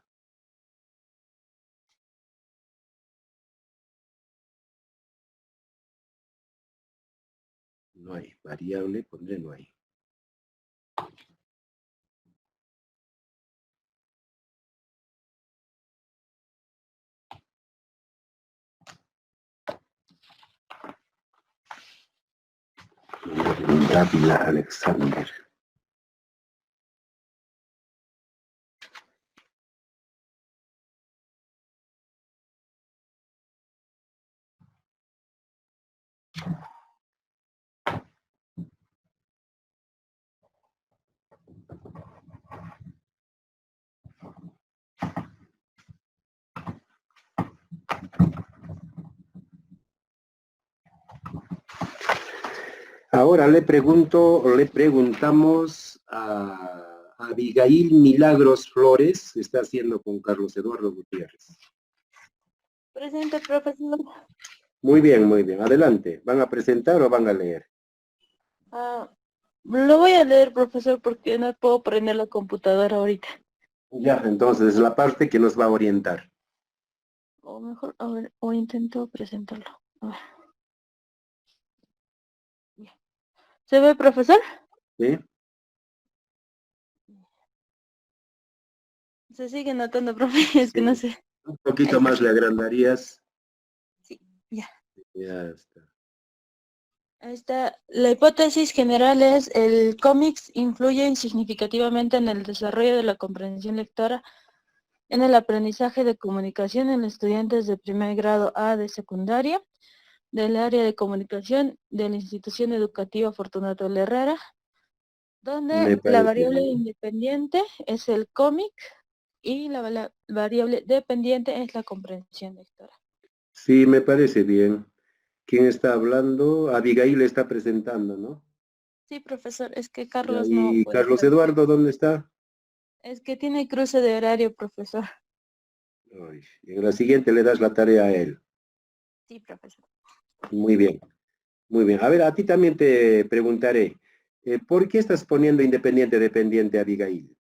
No hay variable, pondré no hay. Dávila Alexander. Ahora le preguntamos a Abigail Milagros Flores, está haciendo con Carlos Eduardo Gutiérrez. Presente, profesor. Muy bien, adelante. ¿Van a presentar o van a leer? Lo voy a leer, profesor, porque no puedo prender la computadora ahorita. Ya, entonces es la parte que nos va a orientar. O mejor, a ver, o intento presentarlo. A ver. ¿Se ve, profesor? ¿Sí? Se sigue notando, profe, es que no sé. Un poquito más le agrandarías. Sí, ya. Ya está. Ahí está. La hipótesis general es el cómics influye significativamente en el desarrollo de la comprensión lectora, en el aprendizaje de comunicación en estudiantes de primer grado A de secundaria, del área de comunicación de la institución educativa Fortunato L. Herrera, donde la variable independiente es el cómic y la variable dependiente es la comprensión lectora. Sí, me parece bien. ¿Quién está hablando? Abigail está presentando, ¿no? Sí, profesor, es que Carlos ¿Y no Carlos Eduardo dónde está? Es que tiene cruce de horario, profesor. Ay, en la siguiente le das la tarea a él. Sí, profesor. Muy bien. A ver, a ti también te preguntaré. ¿Por qué estás poniendo independiente, dependiente, Abigail?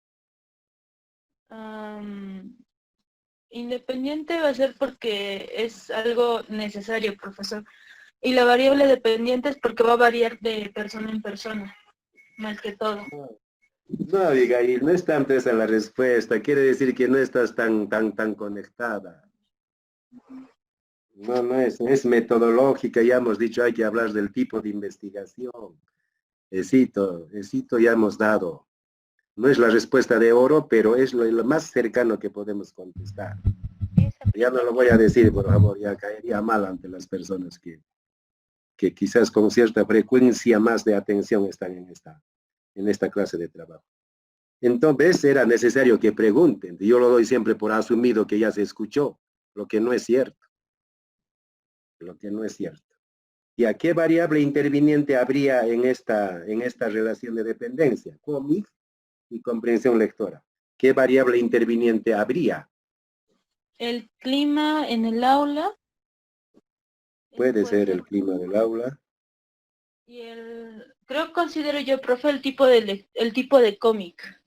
Independiente va a ser porque es algo necesario, profesor. Y la variable dependiente es porque va a variar de persona en persona, más que todo. No, Abigail, no es tanto esa la respuesta. Quiere decir que no estás tan conectada. No, no es metodológica. Ya hemos dicho, hay que hablar del tipo de investigación. Esito ya hemos dado. No es la respuesta de oro, pero es lo más cercano que podemos contestar. Ya no lo voy a decir, por favor, ya caería mal ante las personas que quizás con cierta frecuencia más de atención están en esta clase de trabajo. Entonces era necesario que pregunten. Yo lo doy siempre por asumido que ya se escuchó, lo que no es cierto. Lo que no es cierto. ¿Y a qué variable interviniente habría en esta relación de dependencia? Cómic y comprensión lectora. ¿Qué variable interviniente habría? El clima en el aula. Puede ser el clima del aula. Y considero yo, profe, el tipo de cómic.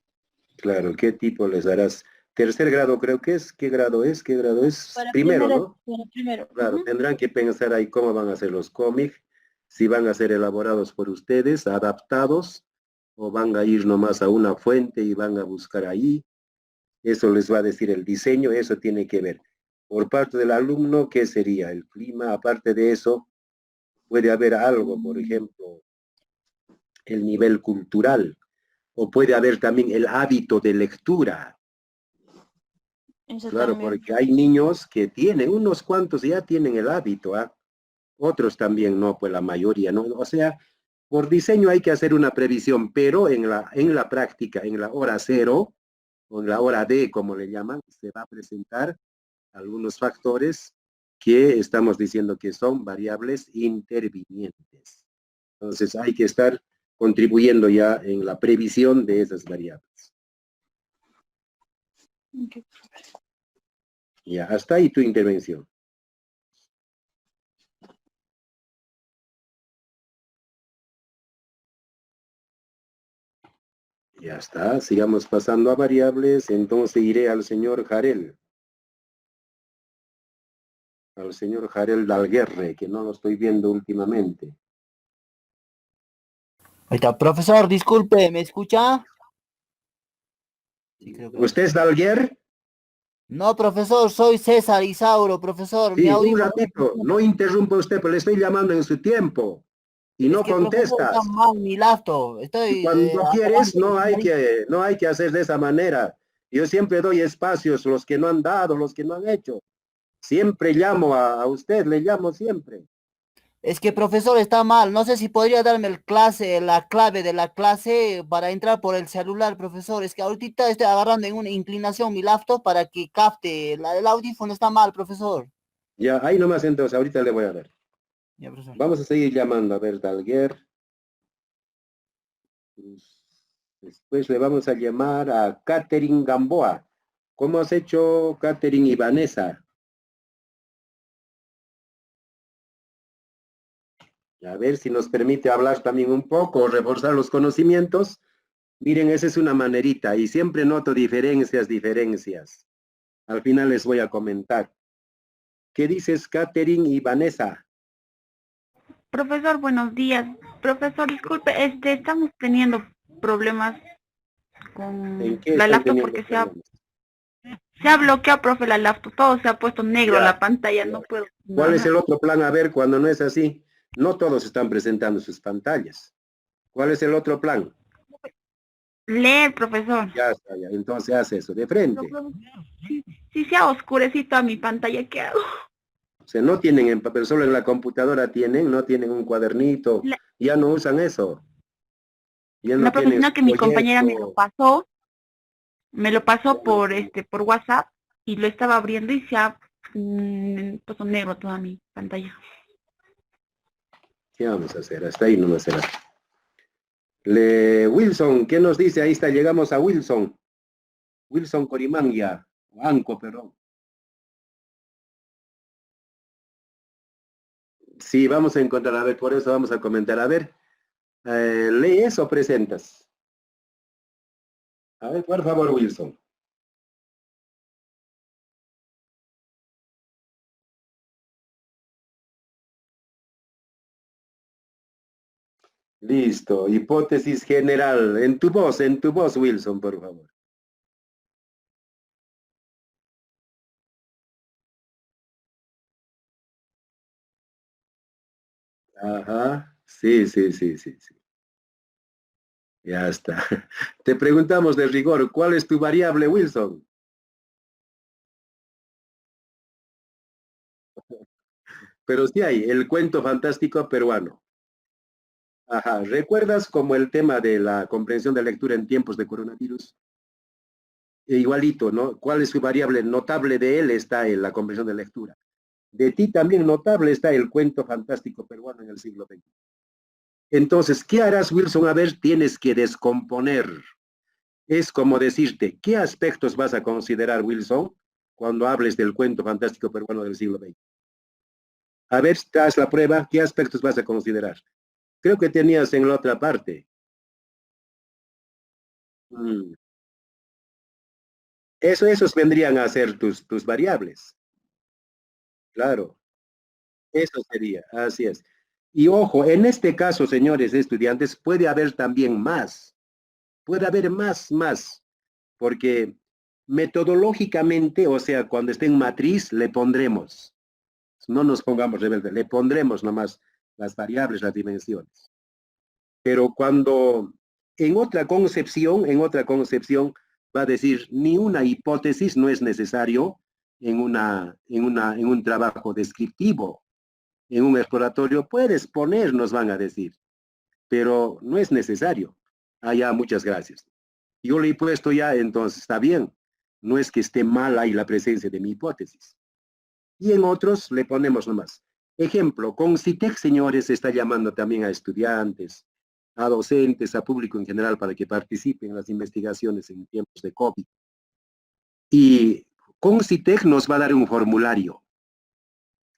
Claro, ¿qué tipo les darás? Tercer grado creo que es. ¿Qué grado es? ¿Qué grado es? Para Primero, ¿no? Para primero. Claro, tendrán que pensar ahí cómo van a ser los cómics, si van a ser elaborados por ustedes, adaptados, o van a ir nomás a una fuente y van a buscar ahí. Eso les va a decir el diseño, eso tiene que ver. Por parte del alumno, ¿qué sería? El clima, aparte de eso, puede haber algo, por ejemplo, el nivel cultural, o puede haber también el hábito de lectura. Eso Claro, también. porque hay niños que tienen, unos cuantos ya tienen el hábito, ¿ah? Otros también no, pues la mayoría no. O sea, por diseño hay que hacer una previsión, pero en la práctica, en la hora cero, o en la hora D, como le llaman, se va a presentar algunos factores que estamos diciendo que son variables intervinientes. Entonces hay que estar contribuyendo ya en la previsión de esas variables. Ya, hasta ahí tu intervención. Ya está, sigamos pasando a variables, entonces iré al señor Jarel. Al señor Jarel Dalguerre, que no lo estoy viendo últimamente. Ahí está, profesor, disculpe, ¿me escucha? ¿Usted es Dalguer? No, profesor, soy César Isauro, profesor. Mi Sí, un audífono. ratito, no interrumpa usted, pero le estoy llamando en su tiempo. Y no Profesor, está contestas. mal mi laptop. Y Estoy cuando quieres, apagando no hay que hacer de esa manera. Yo siempre doy espacios, los que no han dado, los que no han hecho. Siempre llamo a usted, le llamo siempre. Es que profesor está mal. No sé si podría darme la clave de la clase para entrar por el celular, profesor. Es que ahorita estoy agarrando en una inclinación mi laptop para que capte. El audífono está mal, profesor. Ya, ahí nomás entonces, ahorita le voy a dar. Ya, profesor. Vamos a seguir llamando, a ver, Dalguer. Después le vamos a llamar a Catherine Gamboa. ¿Cómo has hecho, Catherine y Vanessa? A ver si nos permite hablar también un poco, reforzar los conocimientos. Miren, esa es una manerita y siempre noto diferencias. Al final les voy a comentar. ¿Qué dices, Catherine y Vanessa? Profesor, buenos días. Profesor, disculpe, estamos teniendo problemas con ¿En qué la están laptop teniendo porque problemas? se ha bloqueado, profe, la laptop. Todo se ha puesto negro, Ya, la pantalla, ya. no puedo. ¿Cuál es Ajá. el otro plan? A ver, cuando no es así, no todos están presentando sus pantallas. ¿Cuál es el otro plan? Leer, profesor. Ya está, ya. Entonces hace eso, de frente. Si se ha oscurecido mi pantalla, ¿qué hago? O sea, no tienen en papel, solo en la computadora tienen, no tienen un cuadernito, ya no usan eso. Ya no No, profe, tienen sino su que mi compañera folleto. me lo pasó por WhatsApp y lo estaba abriendo y se ha puesto negro toda mi pantalla. ¿Qué vamos a hacer? Hasta ahí no será. Wilson, ¿qué nos dice? Ahí está, llegamos a Wilson. Wilson Corimangia, Anco, perdón. Sí, vamos a encontrar, a ver, por eso vamos a comentar. A ver, ¿lees o presentas? A ver, por favor, Wilson. Listo. Hipótesis general. En tu voz, Wilson, por favor. Ajá. Sí, sí, sí, sí, sí. Ya está. Te preguntamos de rigor, ¿cuál es tu variable, Wilson? Pero sí hay, el cuento fantástico peruano. Ajá. ¿Recuerdas como el tema de la comprensión de lectura en tiempos de coronavirus? Igualito, ¿no? ¿Cuál es su variable notable de él? Está en la comprensión de lectura. De ti también notable está el cuento fantástico peruano en el siglo XX. Entonces, ¿qué harás, Wilson? A ver, tienes que descomponer. Es como decirte, ¿qué aspectos vas a considerar, Wilson, cuando hables del cuento fantástico peruano del siglo XX? A ver, haz la prueba, ¿qué aspectos vas a considerar? Creo que tenías en la otra parte. Mm. Esos vendrían a ser tus variables. Claro, eso sería, así es. Y ojo, en este caso, señores estudiantes, puede haber también más. Puede haber más, porque metodológicamente, o sea, cuando esté en matriz, le pondremos. No nos pongamos rebeldes, le pondremos nomás las variables, las dimensiones. Pero cuando en otra concepción, va a decir, ni una hipótesis no es necesario en un trabajo descriptivo. En un exploratorio puedes poner, nos van a decir, pero no es necesario. Ya, muchas gracias. Yo le he puesto ya, entonces está bien. No es que esté mal ahí la presencia de mi hipótesis. Y en otros le ponemos nomás. Ejemplo, CONCITEC, señores, está llamando también a estudiantes, a docentes, a público en general para que participen en las investigaciones en tiempos de COVID. Y CONCITEC nos va a dar un formulario.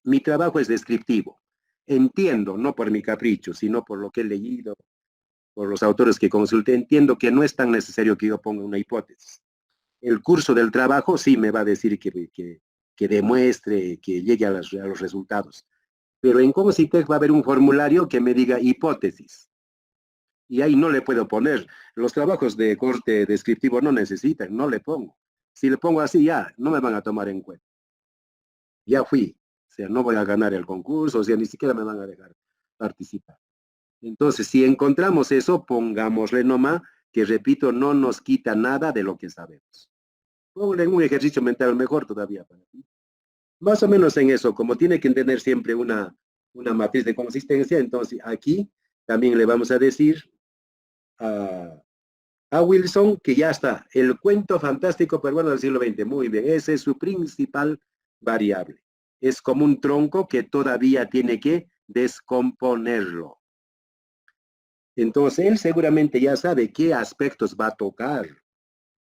Mi trabajo es descriptivo. Entiendo, no por mi capricho, sino por lo que he leído, por los autores que consulté, entiendo que no es tan necesario que yo ponga una hipótesis. El curso del trabajo sí me va a decir que demuestre, que llegue a los resultados. Pero en CONCITEC va a haber un formulario que me diga hipótesis. Y ahí no le puedo poner. Los trabajos de corte descriptivo no necesitan, no le pongo. Si le pongo así, ya, no me van a tomar en cuenta. Ya fui. O sea, no voy a ganar el concurso, o sea, ni siquiera me van a dejar participar. Entonces, si encontramos eso, pongámosle nomás, que repito, no nos quita nada de lo que sabemos. Póngale en un ejercicio mental mejor todavía para ti. Más o menos en eso, como tiene que tener siempre una matriz de consistencia, entonces aquí también le vamos a decir a Wilson que ya está, el cuento fantástico peruano del siglo XX. Muy bien, esa es su principal variable. Es como un tronco que todavía tiene que descomponerlo. Entonces, él seguramente ya sabe qué aspectos va a tocar.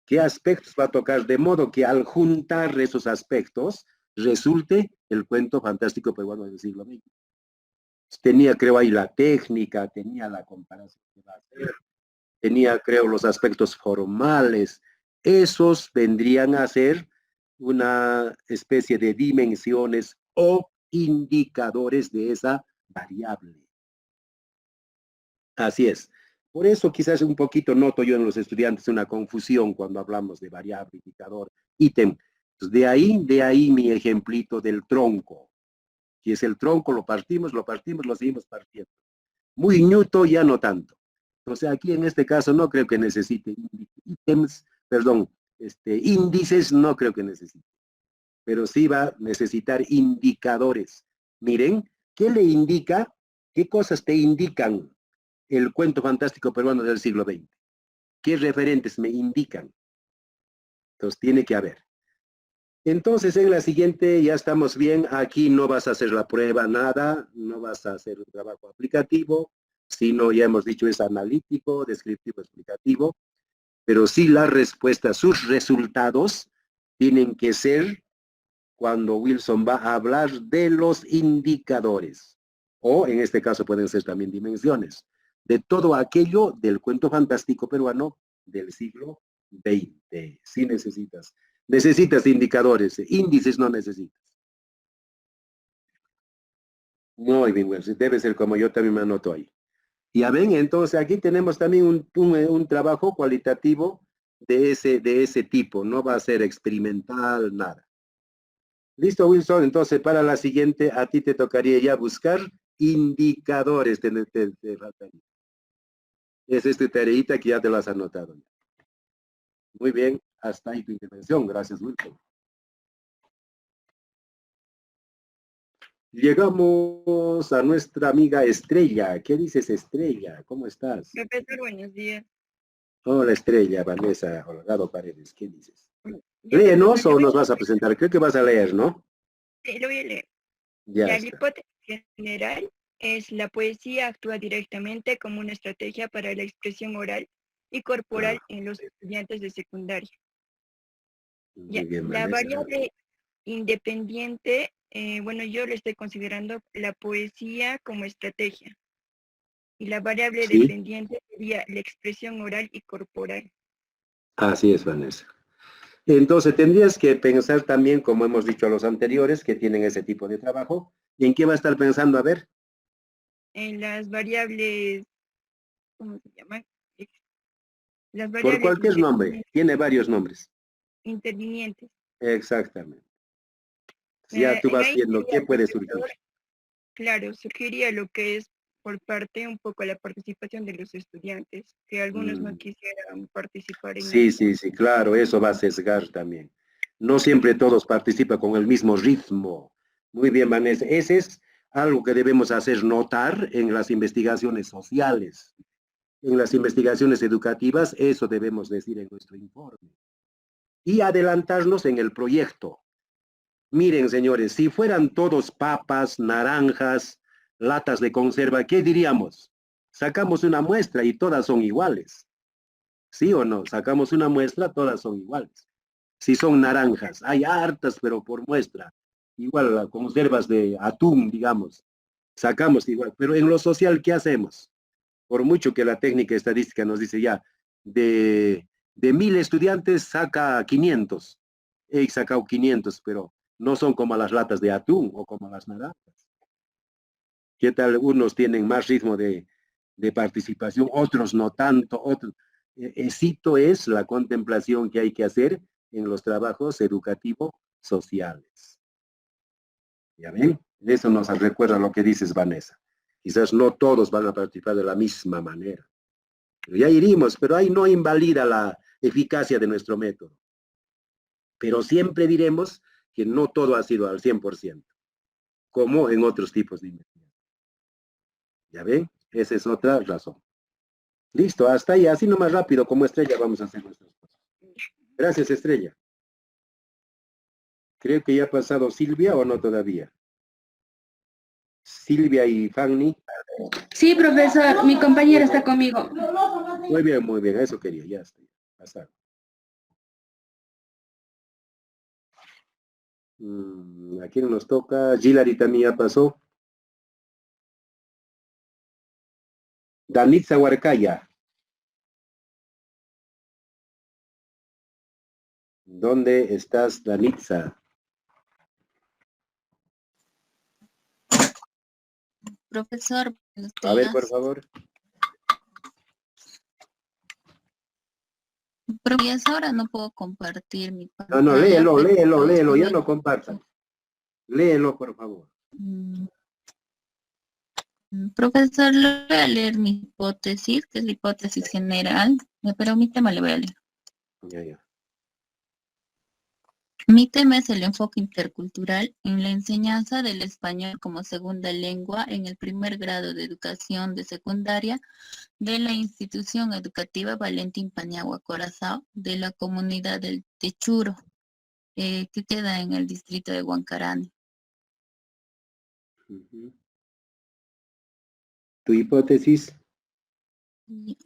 ¿Qué aspectos va a tocar? De modo que al juntar esos aspectos, resulte el cuento fantástico peruano del siglo XX. Tenía, creo, ahí la técnica, tenía la comparación que va a hacer, tenía, creo, los aspectos formales. Esos vendrían a ser una especie de dimensiones o indicadores de esa variable. Así es. Por eso quizás un poquito noto yo en los estudiantes una confusión cuando hablamos de variable, indicador, ítem. Pues de ahí mi ejemplito del tronco. Si es el tronco, lo partimos, lo seguimos partiendo. Muy ñuto, ya no tanto. Entonces aquí en este caso no creo que necesite ítems, perdón, índices no creo que necesite. Pero sí va a necesitar indicadores. Miren, ¿qué le indica? ¿Qué cosas te indican el cuento fantástico peruano del siglo XX? ¿Qué referentes me indican? Entonces tiene que haber. Entonces en la siguiente ya estamos bien, aquí no vas a hacer la prueba, nada, no vas a hacer un trabajo aplicativo, sino ya hemos dicho es analítico, descriptivo, explicativo, pero sí la respuesta, sus resultados tienen que ser cuando Wilson va a hablar de los indicadores, o en este caso pueden ser también dimensiones, de todo aquello del cuento fantástico peruano del siglo XX. Sí necesitas indicadores, índices no necesitas. Muy bien, Wilson, debe ser como yo también me anoto ahí. Ya ven, entonces aquí tenemos también un trabajo cualitativo de ese tipo, no va a ser experimental, nada. Listo, Wilson, entonces para la siguiente a ti te tocaría ya buscar indicadores de faltaría. Esa es tu tareita que ya te lo has anotado. Muy bien, hasta ahí tu intervención. Gracias, Wilson. Llegamos a nuestra amiga Estrella. ¿Qué dices, Estrella? ¿Cómo estás? Profesor, buenos días. Hola, Estrella, Vanessa Holgado Paredes. ¿Qué dices? Ya, ¿Léenos profesor, o nos vas a presentar? Creo que vas a leer, ¿no? sí, lo voy a leer. Ya La está. hipótesis general es la poesía actúa directamente como una estrategia para la expresión oral y corporal en los estudiantes de secundaria. Ya, Muy bien, la Vanessa. variable independiente, bueno, yo le estoy considerando la poesía como estrategia. Y la variable Sí. dependiente sería la expresión oral y corporal. Así es, Vanessa. Entonces tendrías que pensar también, como hemos dicho a los anteriores, que tienen ese tipo de trabajo. ¿Y en qué va a estar pensando? A ver. En las variables, ¿cómo se llaman? Las Por variables cualquier nombre. Tiene varios nombres. intervinientes. Exactamente. Ya tú En vas ahí viendo sería, qué puede surgir. profesor, claro, surgiría lo que es por parte un poco la participación de los estudiantes, que algunos no quisieran participar en Sí, esto. sí, sí, claro, eso va a sesgar también. No siempre todos participan con el mismo ritmo. Muy bien, Vanessa. Ese es algo que debemos hacer notar en las investigaciones sociales. En las investigaciones educativas, eso debemos decir en nuestro informe. Y adelantarnos en el proyecto. Miren, señores, si fueran todos papas, naranjas, latas de conserva, ¿qué diríamos? Sacamos una muestra y todas son iguales. ¿Sí o no? Sacamos una muestra, todas son iguales. Si son naranjas, hay hartas, pero por muestra. Igual las conservas de atún, digamos, sacamos igual. Pero en lo social, ¿qué hacemos? Por mucho que la técnica estadística nos dice ya, de 1000 estudiantes saca 500. He sacado 500, pero no son como las latas de atún o como las naranjas. ¿Qué tal? Unos tienen más ritmo de participación, otros no tanto, otros. Éxito es la contemplación que hay que hacer en los trabajos educativos sociales. ¿Ya ven? Eso nos recuerda lo que dices, Vanessa. Quizás no todos van a participar de la misma manera. Pero ya iríamos, pero ahí no invalida la eficacia de nuestro método. Pero siempre diremos que no todo ha sido al 100%, como en otros tipos de investigación. ¿Ya ven? Esa es otra razón. Listo, hasta ahí, así nomás rápido como Estrella vamos a hacer nuestras cosas. Gracias, Estrella. Creo que ya ha pasado Silvia o no todavía. Silvia y Fanny. Sí, profesor, mi compañera está conmigo. Muy bien, eso quería, ya está. Pasaron. ¿A quién nos toca? Gilari también ya pasó. Danitza Huarcaya. ¿Dónde estás, Danitza? Profesor, buenos A ver, por días. favor. Profesora, no puedo compartir mi pantalla. No, léelo, estuve- ya no compartan. Léelo, por favor. Profesor, le voy a leer mi hipótesis, que es la hipótesis general. ¿Me permite? Le voy a leer. Ya. Mi tema es el enfoque intercultural en la enseñanza del español como segunda lengua en el primer grado de educación de secundaria de la institución educativa Valentín Paniagua Corazao de la comunidad del Techuro, que queda en el distrito de Huancarane. ¿Tu hipótesis? Mi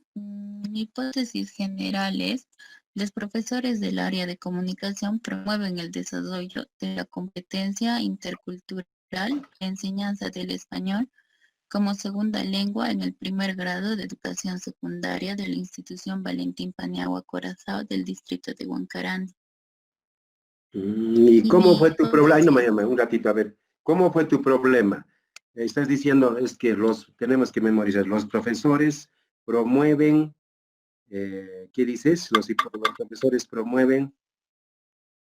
hipótesis general es: los profesores del área de comunicación promueven el desarrollo de la competencia intercultural, la enseñanza del español como segunda lengua en el primer grado de educación secundaria de la institución Valentín Paniagua Corazao del distrito de Huancarane. ¿Y cómo fue tu problema? Ay, no me llame, un ratito, a ver. ¿Cómo fue tu problema? Estás diciendo, es que tenemos que memorizar, los profesores promueven, ¿qué dices? Los profesores promueven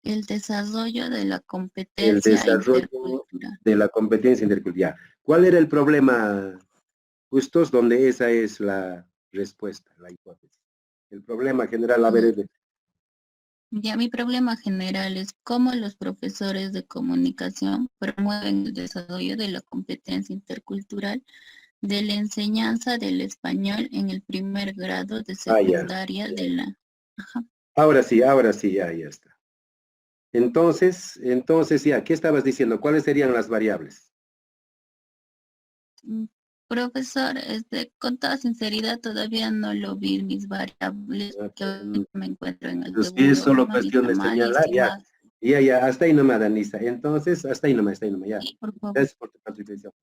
el desarrollo de la el competencia desarrollo intercultural. de la competencia intercultural. ¿Cuál era el problema, Justos, donde esa es la respuesta, la hipótesis? El problema general, a ver, Ya mi problema general es cómo los profesores de comunicación promueven el desarrollo de la competencia intercultural de la enseñanza del español en el primer grado de ya. secundaria de la... Ajá. Ahora sí, ya está. Entonces, ya, ¿qué estabas diciendo? ¿Cuáles serían las variables? Profesor, con toda sinceridad todavía no lo vi mis variables, que ahorita me encuentro en el Pues sí, es segundo solo grado y cuestión de está señalar, ya. malísimas. Ya, hasta ahí nomás, Danisa. Entonces, hasta ahí nomás, ya. Sí, por favor. Gracias por tu participación.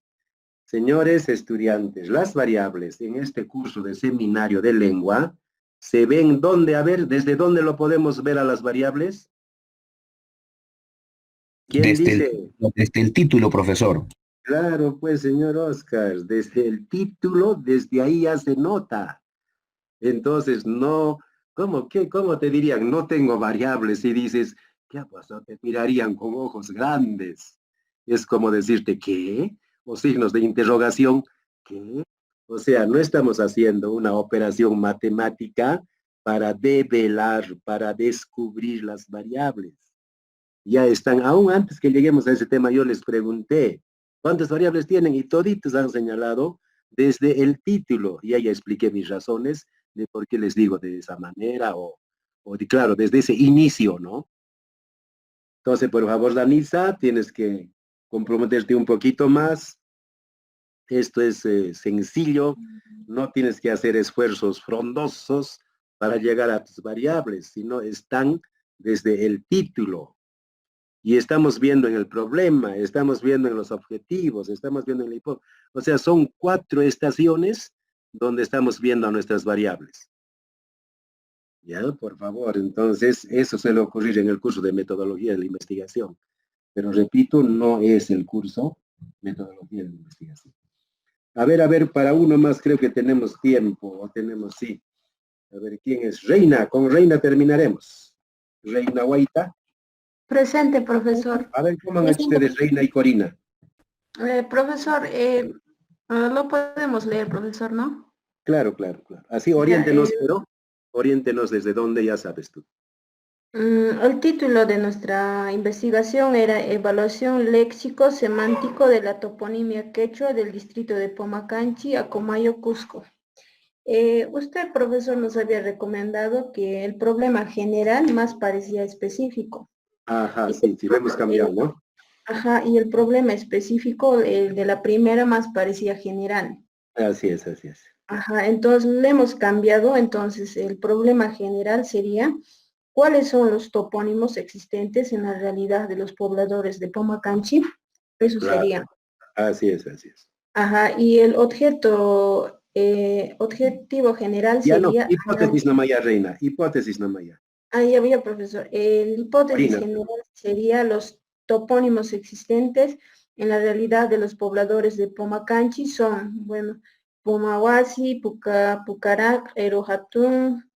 Señores estudiantes, las variables en este curso de seminario de lengua se ven dónde, a ver, ¿desde dónde lo podemos ver a las variables? ¿Quién dice? Desde el título, profesor. Claro, pues, señor Oscar, desde el título, desde ahí ya se nota. Entonces, no, ¿cómo te dirían? No tengo variables y dices, ¿qué ha pasado? Te mirarían con ojos grandes. Es como decirte, ¿qué? O signos de interrogación, ¿qué? O sea, no estamos haciendo una operación matemática para develar, para descubrir las variables. Ya están, aún antes que lleguemos a ese tema, yo les pregunté, ¿cuántas variables tienen? Y toditos han señalado desde el título. Y ya expliqué mis razones de por qué les digo de esa manera claro, desde ese inicio, ¿no? Entonces, por favor, Danisa, tienes que comprometerte un poquito más. Esto es sencillo, no tienes que hacer esfuerzos frondosos para llegar a tus variables, sino están desde el título. Y estamos viendo en el problema, estamos viendo en los objetivos, estamos viendo en la hipótesis. O sea, son 4 estaciones donde estamos viendo a nuestras variables. Ya, por favor, entonces, eso suele ocurrir en el curso de metodología de la investigación. Pero repito, no es el curso metodología de la investigación. A ver, para uno más creo que tenemos tiempo, o tenemos, sí. A ver, ¿quién es? Reina, con Reina terminaremos. Reina Guaita. Presente, profesor. A ver, ¿cómo han hecho ustedes, Reina y Corina? Profesor, lo podemos leer, profesor, ¿no? Claro. Así, oriéntenos, pero oriéntenos desde dónde ya sabes tú. El título de nuestra investigación era Evaluación léxico-semántico de la toponimia quechua del distrito de Pomacanchi, Acomayo, Cusco. Usted, profesor, nos había recomendado que el problema general más parecía específico. Ajá, sí, lo hemos cambiado, ¿no? Ajá, y el problema específico, el de la primera, más parecía general. Así es. Ajá, entonces le hemos cambiado, entonces el problema general sería, ¿cuáles son los topónimos existentes en la realidad de los pobladores de Pomacanchi? Eso Claro. sería. Así es. Ajá, y el objetivo general Ya sería... no, hipótesis nomás ya, Reina, hipótesis nomás ya. Ya había, profesor. El hipótesis Corina. general sería los topónimos existentes en la realidad de los pobladores de Pomacanchi son, bueno, Pumahuasi, Pucarac, Erojatún,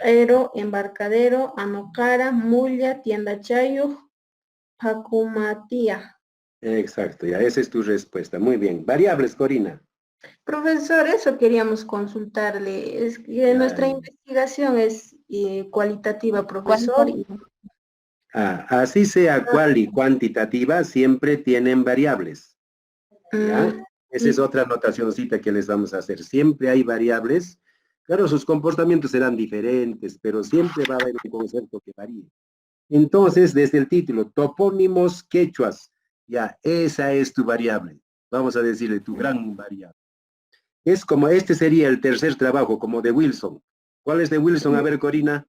Ero, Embarcadero, Anocara, Mulla, Tiendachayo, Pacumatía. Exacto, ya, esa es tu respuesta. Muy bien. Variables, Corina. Profesor, eso queríamos consultarle. Es que nuestra investigación es cualitativa, profesor. Así sea cual y cuantitativa, siempre tienen variables. ¿Ya? Esa es otra anotacioncita que les vamos a hacer. Siempre hay variables. Claro, sus comportamientos serán diferentes, pero siempre va a haber un concepto que varíe. Entonces, desde el título, topónimos quechuas. Ya, esa es tu variable. Vamos a decirle tu gran variable. Es como, este sería el tercer trabajo, como de Wilson. ¿Cuál es de Wilson? A ver, Corina.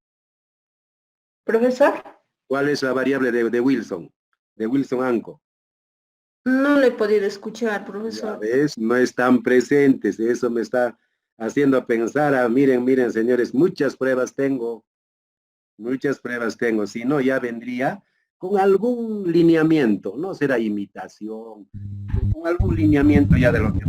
Profesor. ¿Cuál es la variable de Wilson? De Wilson Anco. No le he podido escuchar, profesor. Ya ves, no están presentes. Eso me está haciendo pensar. Miren, señores, muchas pruebas tengo. Si no, ya vendría con algún lineamiento, no será imitación, con algún lineamiento ya de lo que...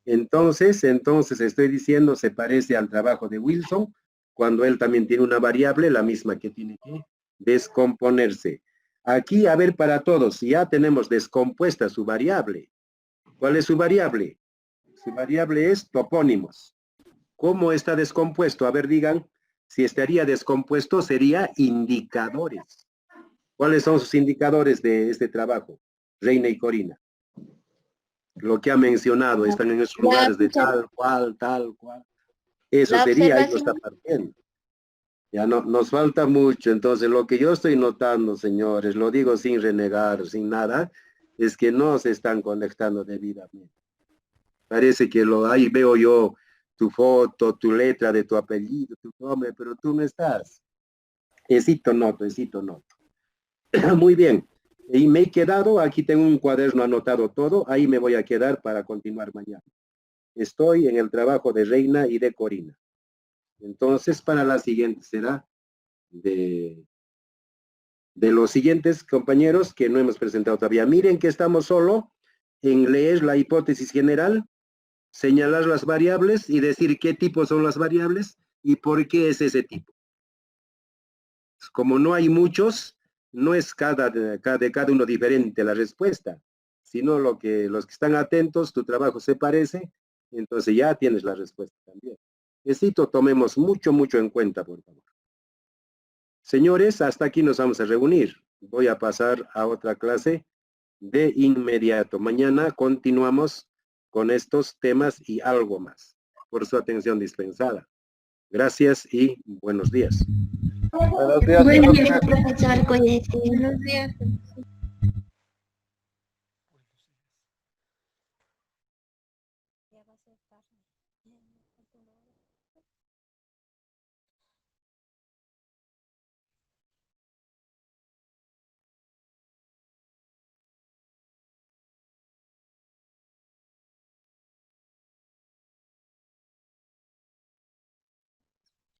Entonces estoy diciendo, se parece al trabajo de Wilson, cuando él también tiene una variable, la misma que tiene que descomponerse. Aquí, a ver, para todos, ya tenemos descompuesta su variable. ¿Cuál es su variable? Su variable es topónimos. ¿Cómo está descompuesto? A ver, digan, si estaría descompuesto sería indicadores. ¿Cuáles son sus indicadores de este trabajo? Reina y Corina. Lo que ha mencionado, están en esos lugares de tal cual. Eso sería, ahí lo está partiendo. Ya no, nos falta mucho, entonces lo que yo estoy notando, señores, lo digo sin renegar, sin nada, es que no se están conectando debidamente. Parece que ahí veo yo tu foto, tu letra de tu apellido, tu nombre, pero tú no estás. Esito noto. Muy bien. Y me he quedado, aquí tengo un cuaderno anotado todo, ahí me voy a quedar para continuar mañana. Estoy en el trabajo de Reina y de Corina. Entonces, para la siguiente será de los siguientes compañeros que no hemos presentado todavía. Miren que estamos solo en leer la hipótesis general, señalar las variables y decir qué tipo son las variables y por qué es ese tipo. Como no hay muchos, no es de cada uno diferente la respuesta, sino los que están atentos, tu trabajo se parece, entonces ya tienes la respuesta también. Necesito tomemos mucho en cuenta, por favor. Señores, hasta aquí nos vamos a reunir. Voy a pasar a otra clase de inmediato. Mañana continuamos con estos temas y algo más. Por su atención dispensada. Gracias y buenos días. Buenos días. Buenos días, profesor. Cuídese. Buenos días.